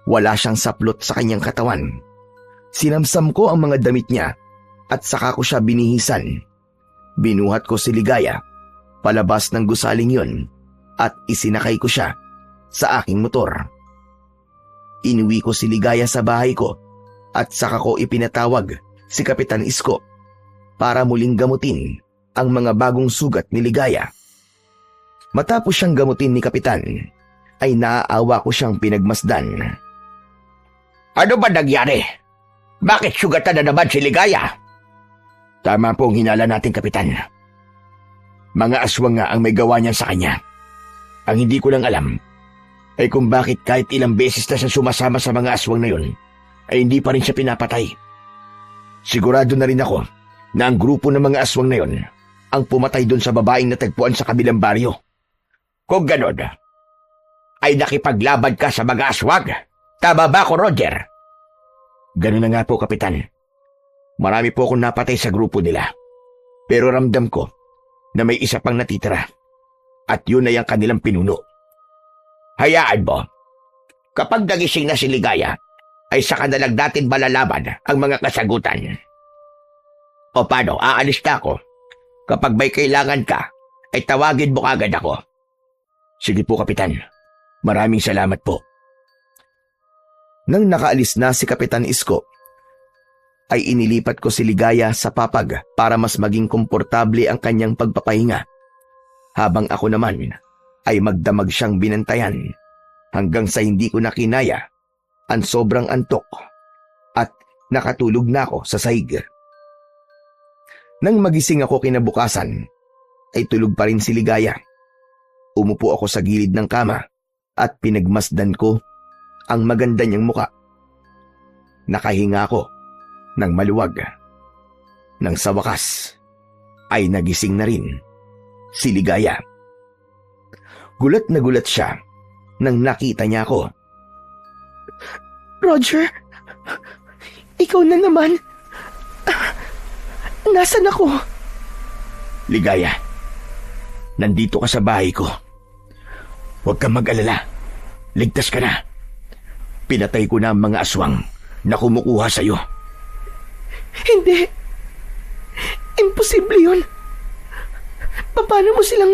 Wala siyang saplot sa kanyang katawan. Sinamsam ko ang mga damit niya at saka ko siya binihisan. Binuhat ko si Ligaya palabas ng gusaling yon at isinakay ko siya sa aking motor. Inuwi ko si Ligaya sa bahay ko at saka ko ipinatawag si Kapitan Isko para muling gamutin ang mga bagong sugat ni Ligaya. Matapos siyang gamutin ni Kapitan, ay naaawa ko siyang pinagmasdan. Ano ba nangyari? Bakit sugatan na naman si Ligaya? Tama po ang hinala natin, Kapitan. Mga aswang nga ang may gawa niyan sa kanya. Ang hindi ko lang alam ay kung bakit kahit ilang beses na siya sumasama sa mga aswang na yun, ay hindi pa rin siya pinapatay. Sigurado na rin ako na ang grupo ng mga aswang na yun ang pumatay doon sa babaeng natagpuan sa kabilang baryo. Kung ganon, ay nakipaglaban ka sa mga aswang. Tama ba ako, Roger? Ganun na nga po, Kapitan. Marami po akong napatay sa grupo nila. Pero ramdam ko na may isa pang natitira. At yun ay ang kanilang pinuno. Hayaan mo. Kapag nagising na si Ligaya, ay saka na lang natin malalaman ang mga kasagutan. O paano, aalis na ako. Kapag may kailangan ka, ay tawagin mo kagad ako. Sige po, Kapitan. Maraming salamat po. Nang nakaalis na si Kapitan Isko, ay inilipat ko si Ligaya sa papag para mas maging komportable ang kanyang pagpapahinga. Habang ako naman ay magdamag siyang binantayan hanggang sa hindi ko na kinaya ang sobrang antok at nakatulog na ako sa sahig. Nang magising ako kinabukasan, ay tulog pa rin si Ligaya. Umupo ako sa gilid ng kama at pinagmasdan ko ang maganda niyang muka. Nakahinga ako ng maluwag. Nang sa wakas, ay nagising na rin si Ligaya. Gulat na gulat siya nang nakita niya ako. Roger, ikaw na naman. Nasaan ako? Ligaya, nandito ka sa bahay ko. Huwag kang mag-alala. Ligtas ka na. Pinatay ko na ang mga aswang na kumukuha sa'yo. Hindi. Imposible yun. Paano mo silang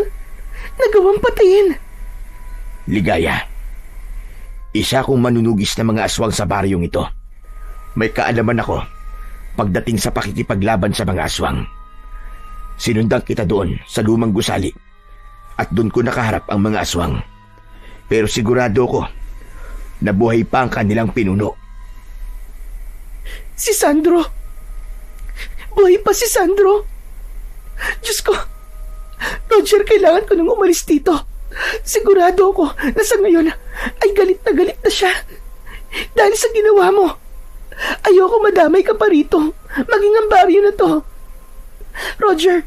nagawang patayin? Ligaya, isa akong manunugis na mga aswang sa baryong ito. May kaalaman ako pagdating sa pakikipaglaban sa mga aswang. Sinundan kita doon sa lumang gusali at doon ko nakaharap ang mga aswang. Pero sigurado ko na buhay pa ang kanilang pinuno. Si Sandro! Buhay pa si Sandro! Diyos ko! Roger, kailangan ko nang umalis dito. Sigurado ko na sa ngayon ay galit na siya. Dahil sa ginawa mo. Ayoko madamay ka pa rito. Maging ang baryo na to. Roger,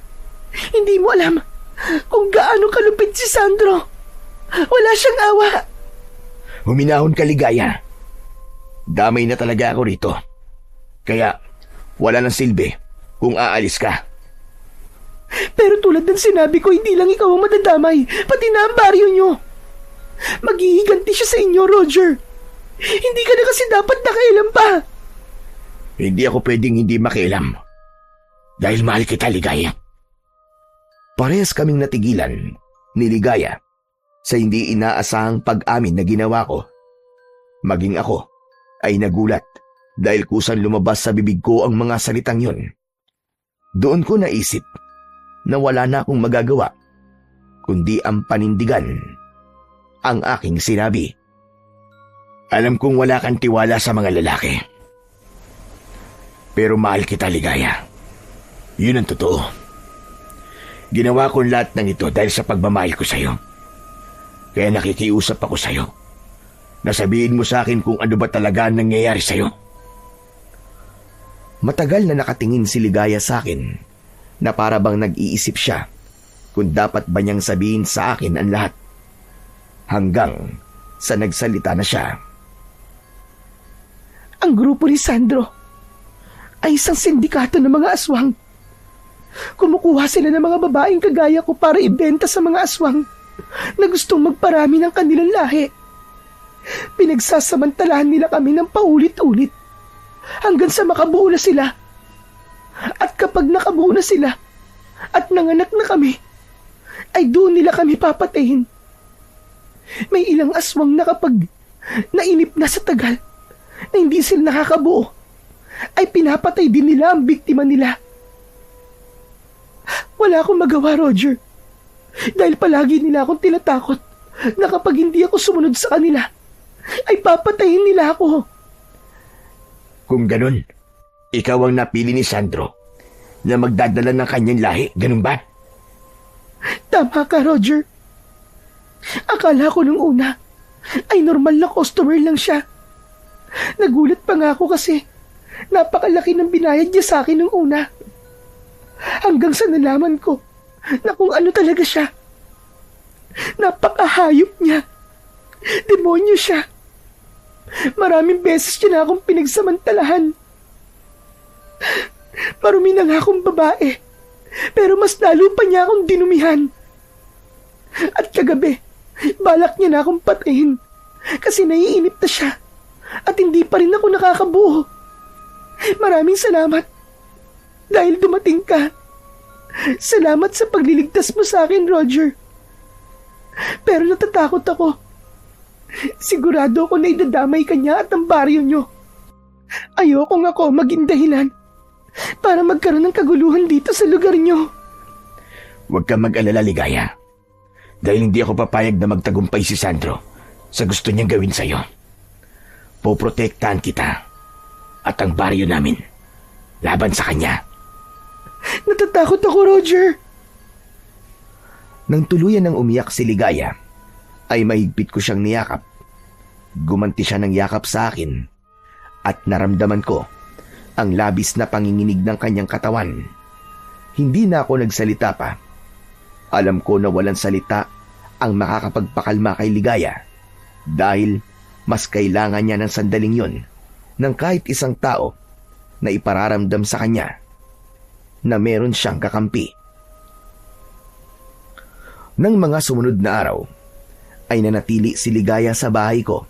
hindi mo alam kung gaano kalupit si Sandro. Wala siyang awa. Huminahon ka, Ligaya. Damay na talaga ako rito. Kaya wala nang silbi kung aalis ka. Pero tulad ng sinabi ko, hindi lang ikaw ang madadamay, pati na ang baryo nyo. Maghihiganti siya sa inyo, Roger. Hindi ka na kasi dapat nakailam pa. Hindi ako pwedeng hindi makialam. Dahil mahal kita, Ligaya. Parehas kaming natigilan ni Ligaya sa hindi inaasahang pag-amin na ginawa ko. Maging ako ay nagulat dahil kusang lumabas sa bibig ko ang mga salitang yun. Doon ko naisip na wala na akong magagawa kundi ang panindigan ang aking sinabi. Alam kong wala kang tiwala sa mga lalaki. Pero mahal kita, Ligaya. Yun ang totoo. Ginawa ko lahat ng ito dahil sa pagmamahal ko sa'yo. Kaya nakikiusap ako sa'yo. Nasabihin mo sa akin kung ano ba talaga ang nangyayari sa'yo. Matagal na nakatingin si Ligaya sa akin na para bang nag-iisip siya kung dapat ba niyang sabihin sa akin ang lahat. Hanggang sa nagsalita na siya. Ang grupo ni Sandro ay isang sindikato ng mga aswang. Kumukuha sila ng mga babaeng kagaya ko para ibenta sa mga aswang na gustong magparami ng kanilang lahi. Pinagsasamantalahan nila kami ng paulit-ulit hanggang sa makabuo na sila. At kapag nakabuo na sila at nanganak na kami, ay doon nila kami papatayin. May ilang aswang na kapag nainip na sa tagal na hindi sila nakakabuo, ay pinapatay din nila ang biktima nila. Wala akong magawa, Roger. Dahil palagi nila akong tinatakot na kapag hindi ako sumunod sa kanila, ay papatayin nila ako. Kung ganun, ikaw ang napili ni Sandro na magdadala ng kanyang lahi, ganun ba? Tama ka, Roger. Akala ko nung una ay normal na customer lang siya. Nagulat pa nga ako kasi napakalaki ng binayad niya sa akin nung una. Hanggang sa nalaman ko na kung ano talaga siya. Napakahayop niya. Demonyo siya. Maraming beses niya na akong pinagsamantalahan. Marumi na nga akong babae, pero mas lalo pa niya akong dinumihan. At kagabi, balak niya na akong patayin kasi naiinip na siya at hindi pa rin ako nakakabuo. Maraming salamat dahil dumating ka. Salamat sa pagliligtas mo sa akin, Roger. Pero natatakot ako. Sigurado ako na idadamay ka niya at ang baryo niyo. Ayokong ako maging dahilan para magkaroon ng kaguluhan dito sa lugar niyo. Huwag kang mag-alala, Ligaya. Dahil hindi ako papayag na magtagumpay si Sandro sa gusto niyang gawin sa'yo. Poprotektahan kita at ang baryo namin laban sa kanya. Natatakot ako, Roger. Nang tuluyan ng umiyak si Ligaya, ay mahigpit ko siyang niyakap. Gumanti siya ng yakap sa akin at naramdaman ko ang labis na panginginig ng kanyang katawan. Hindi na ako nagsalita pa. Alam ko na walang salita ang makakapagpakalma kay Ligaya dahil mas kailangan niya ng sandaling yon ng kahit isang tao na ipararamdam sa kanya na meron siyang kakampi. Nang mga sumunod na araw, ay nanatili si Ligaya sa bahay ko.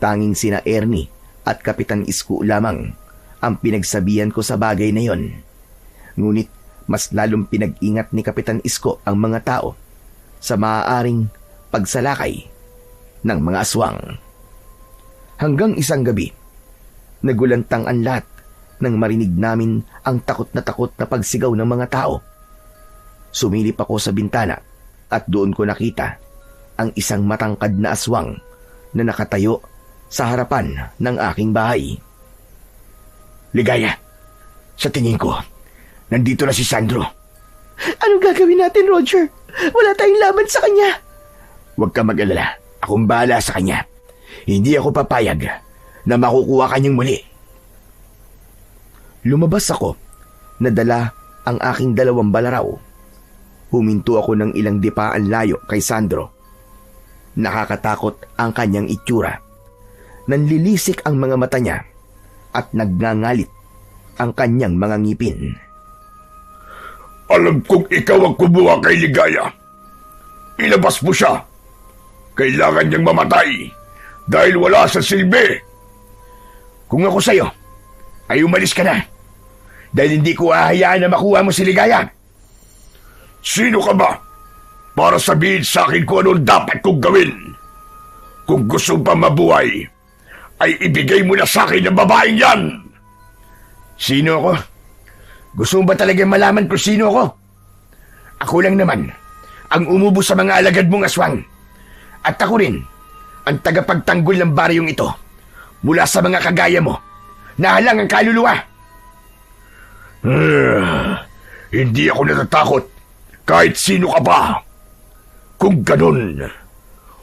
Tanging sina Ernie at Kapitan Isko lamang ang pinagsabihan ko sa bagay na yon. Ngunit mas lalong pinag-ingat ni Kapitan Isko ang mga tao sa maaaring pagsalakay ng mga aswang. Hanggang isang gabi, nagulantang ang lahat nang marinig namin ang takot na pagsigaw ng mga tao. Sumilip ako sa bintana at doon ko nakita ang isang matangkad na aswang na nakatayo sa harapan ng aking bahay. Ligaya, sa tingin ko, nandito na si Sandro. Anong gagawin natin, Roger? Wala tayong laban sa kanya. Huwag ka mag-alala. Akong bahala sa kanya. Hindi ako papayag na makukuha kanyang muli. Lumabas ako, nadala ang aking 2 balaraw. Huminto ako ng ilang dipaan layo kay Sandro. Nakakatakot ang kanyang itsura. Nanlilisik ang mga mata niya at nagngangalit ang kanyang mga ngipin. Alam kong ikaw ang kumuha kay Ligaya. Ilabas mo siya. Kailangan niyang mamatay dahil wala sa silbi. Kung ako sa'yo, ay umalis ka na. Dahil hindi ko ahayaan na makuha mo si Ligaya. Sino ka ba para sabihin sa akin kung anong dapat kong gawin? Kung gusto pa mabuhay, ay ibigay mo na sa akin ang babaeng yan. Sino ako? Gusto mo ba talagang malaman kung sino ako? Ako lang naman ang umubo sa mga alagad mong aswang. At ako rin ang tagapagtanggol ng baryong ito mula sa mga kagaya mo na halang ang kaluluwa. Hindi ako natatakot kahit sino ka pa. Kung ganun,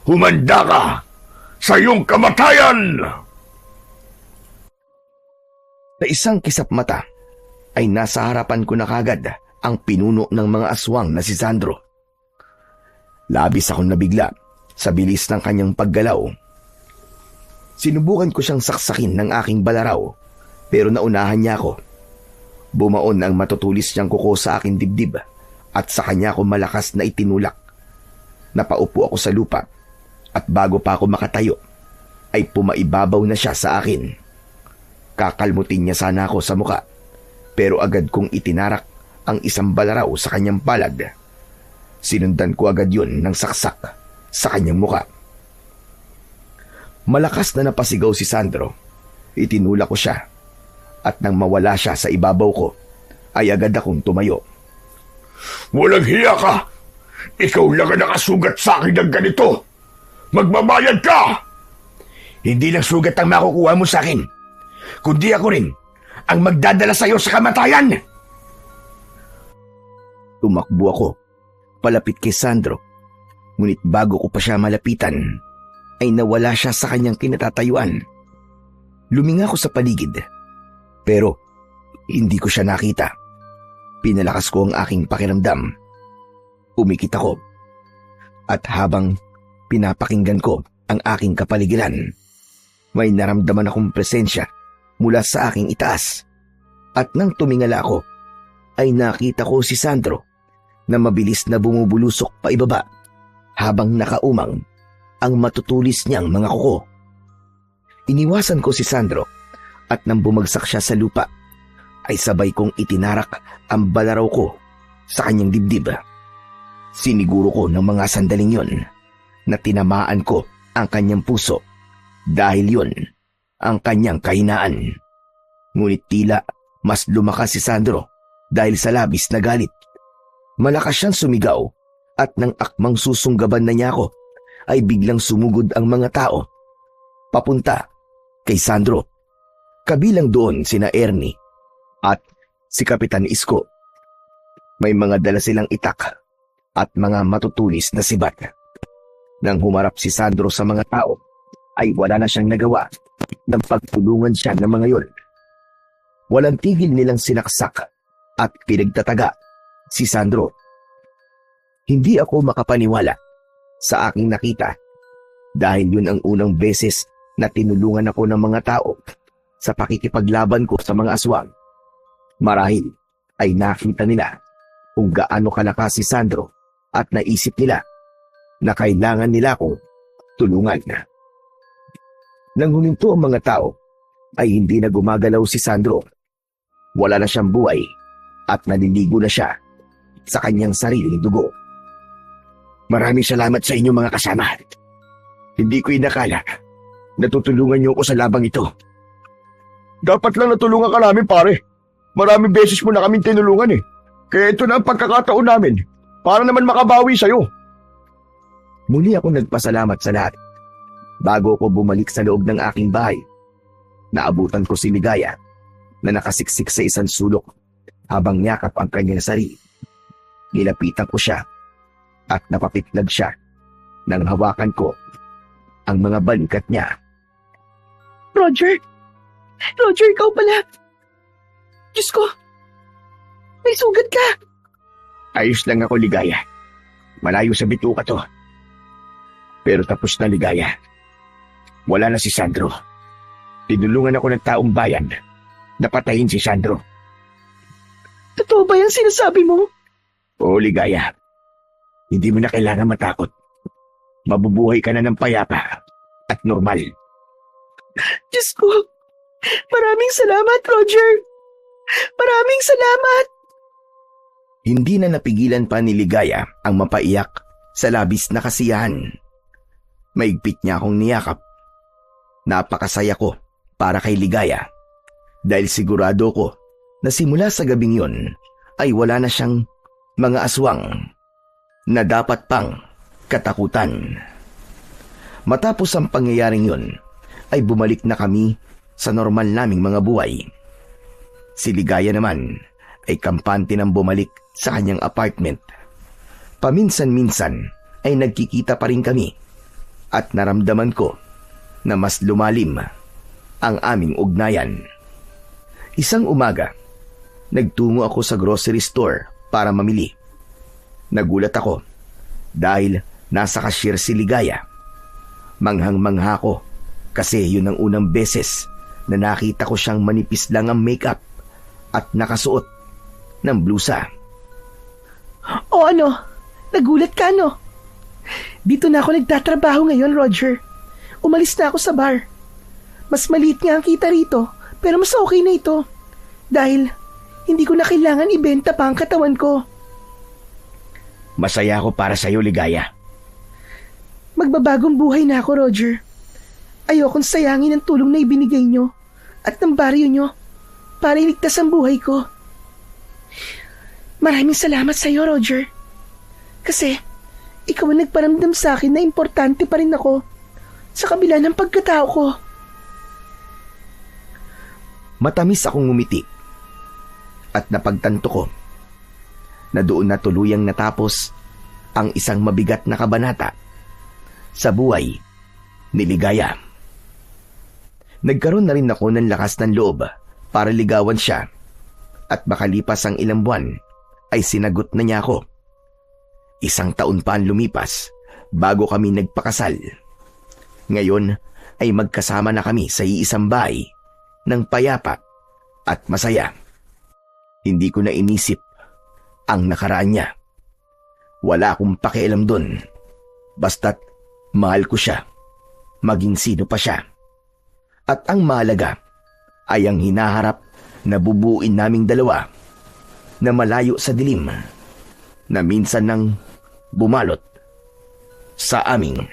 humanda ka sa iyong kamatayan! Sa isang kisap mata, ay nasa harapan ko na kagad ang pinuno ng mga aswang na si Sandro. Labis akong nabigla sa bilis ng kanyang paggalaw. Sinubukan ko siyang saksakin ng aking balaraw, pero naunahan niya ako. Bumaon ang matutulis niyang kuko sa aking dibdib at sa kanya ko malakas na itinulak. Napaupo ako sa lupa at bago pa ako makatayo, ay pumaibabaw na siya sa akin. Kakalmutin niya sana ako sa muka, pero agad kong itinarak ang isang balaraw sa kanyang palad. Sinundan ko agad yun ng saksak sa kanyang muka. Malakas na napasigaw si Sandro. Itinulak ko siya at nang mawala siya sa ibabaw ko, ay agad akong tumayo. Walang hiya ka! Ikaw lang ang nakasugat sa akin ng ganito! Magbabayad ka! Hindi lang sugat ang makukuha mo sa akin, kundi ako rin ang magdadala sa iyo sa kamatayan! Tumakbo ako, palapit kay Sandro. Ngunit bago ko pa siya malapitan, ay nawala siya sa kanyang kinatatayuan. Luminga ko sa paligid, pero hindi ko siya nakita. Pinalakas ko ang aking pakiramdam. Umikit ako, at habang pinapakinggan ko ang aking kapaligiran, may naramdaman akong presensya mula sa aking itaas. At nang tumingala ako, ay nakita ko si Sandro na mabilis na bumubulusok pa ibaba habang nakaumang ang matutulis niyang mga kuko. Iniwasan ko si Sandro at nang bumagsak siya sa lupa, ay sabay kong itinarak ang balaraw ko sa kanyang dibdib. Siniguro ko ng mga sandaling yon na tinamaan ko ang kanyang puso dahil yon ang kanyang kahinaan. Ngunit tila mas lumakas si Sandro dahil sa labis na galit. Malakas siyang sumigaw at nang akmang susunggaban na niya ako, ay biglang sumugod ang mga tao papunta kay Sandro. Kabilang doon sina Ernie at si Kapitan Isko. May mga dala silang itak at mga matutulis na sibat. Nang humarap si Sandro sa mga tao, ay wala na siyang nagawa nang pagtulungan siya ng mga yon. Walang tigil nilang sinaksak at pinagtataga si Sandro. Hindi ako makapaniwala sa aking nakita dahil yun ang unang beses na tinulungan ako ng mga tao sa pakikipaglaban ko sa mga aswang. Marahil ay nakita nila kung gaano kalakas si Sandro at naisip nila na kailangan nila akong tulungan. Nang huminto ang mga tao, ay hindi na gumagalaw si Sandro. Wala na siyang buhay at naliligo na siya sa kanyang sariling dugo. Maraming salamat sa inyo mga kasama. Hindi ko inakala na tutulungan niyo ako sa labang ito. Dapat lang natulungan ka namin, pare. Maraming beses mo na kaming tinulungan eh. Kaya ito na ang pagkakataon namin para naman makabawi sa'yo. Muli ako nagpasalamat sa lahat. Bago ako bumalik sa loob ng aking bahay, naabutan ko si Ligaya na nakasiksik sa isang sulok habang yakap ang kanyang sarili. Nilapitan ko siya at napapitlag siya nang hawakan ko ang mga balikat niya. Roger! Roger, ikaw pala! Diyos ko! May sugat ka! Ayos lang ako, Ligaya. Malayo sa bituka to. Pero tapos na, Ligaya. Wala na si Sandro. Tinulungan ako ng taong bayan na patayin si Sandro. Totoo ba yung sinasabi mo? Oo, Ligaya. Hindi mo na kailangan matakot. Mabubuhay ka na ng payapa at normal. Diyos ko! Maraming salamat, Roger! Maraming salamat! Hindi na napigilan pa ni Ligaya ang mapaiyak sa labis na kasiyahan. Maigpit niya akong niyakap. Napakasaya ko para kay Ligaya dahil sigurado ko na simula sa gabing yun ay wala na siyang mga aswang na dapat pang katakutan. Matapos ang pangyayaring yun ay bumalik na kami sa normal naming mga buhay. Si Ligaya naman ay kampante nang bumalik sa kanyang apartment. Paminsan-minsan ay nagkikita pa rin kami at naramdaman ko na mas lumalim ang aming ugnayan. Isang umaga, nagtungo ako sa grocery store para mamili. Nagulat ako dahil nasa cashier si Ligaya. Manghang-mangha ko kasi yun ang unang beses na nakita ko siyang manipis lang ang makeup at nakasuot ng blusa. O ano? Nagulat ka, no? Dito na ako nagtatrabaho ngayon, Roger. Umalis na ako sa bar. Mas maliit nga ang kita rito, pero mas okay na ito. Dahil hindi ko na kailangan ibenta pa ang katawan ko. Masaya ako para sa'yo, Ligaya. Magbabagong buhay na ako, Roger. Ayokong sayangin ang tulong na ibinigay nyo at ng baryo nyo para iligtas ang buhay ko. Maraming salamat sa'yo, Roger. Kasi ikaw ang nagparamdam sa akin na importante pa rin ako sa kabila ng pagkatao ko. Matamis akong ngumiti at napagtanto ko na doon na tuluyang natapos ang isang mabigat na kabanata sa buhay ni Ligaya. Nagkaroon na rin ako ng lakas ng loob para ligawan siya at makalipas ang ilang buwan ay sinagot na niya ako. 1 taon pa ang lumipas bago kami nagpakasal. Ngayon ay magkasama na kami sa iisang bahay ng payapa at masaya. Hindi ko na inisip ang nakaraan niya. Wala akong pakialam doon. Basta't mahal ko siya, maging sino pa siya. At ang mahalaga ay ang hinaharap na bubuin naming dalawa na malayo sa dilim na minsan nang bumalot sa aming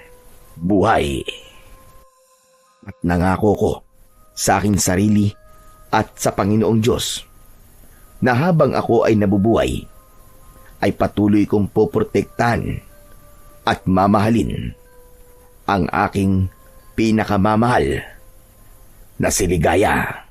buhay. At nangako ko sa aking sarili at sa Panginoong Diyos na habang ako ay nabubuhay ay patuloy kong poprotektahan at mamahalin ang aking pinakamamahal na si Ligaya.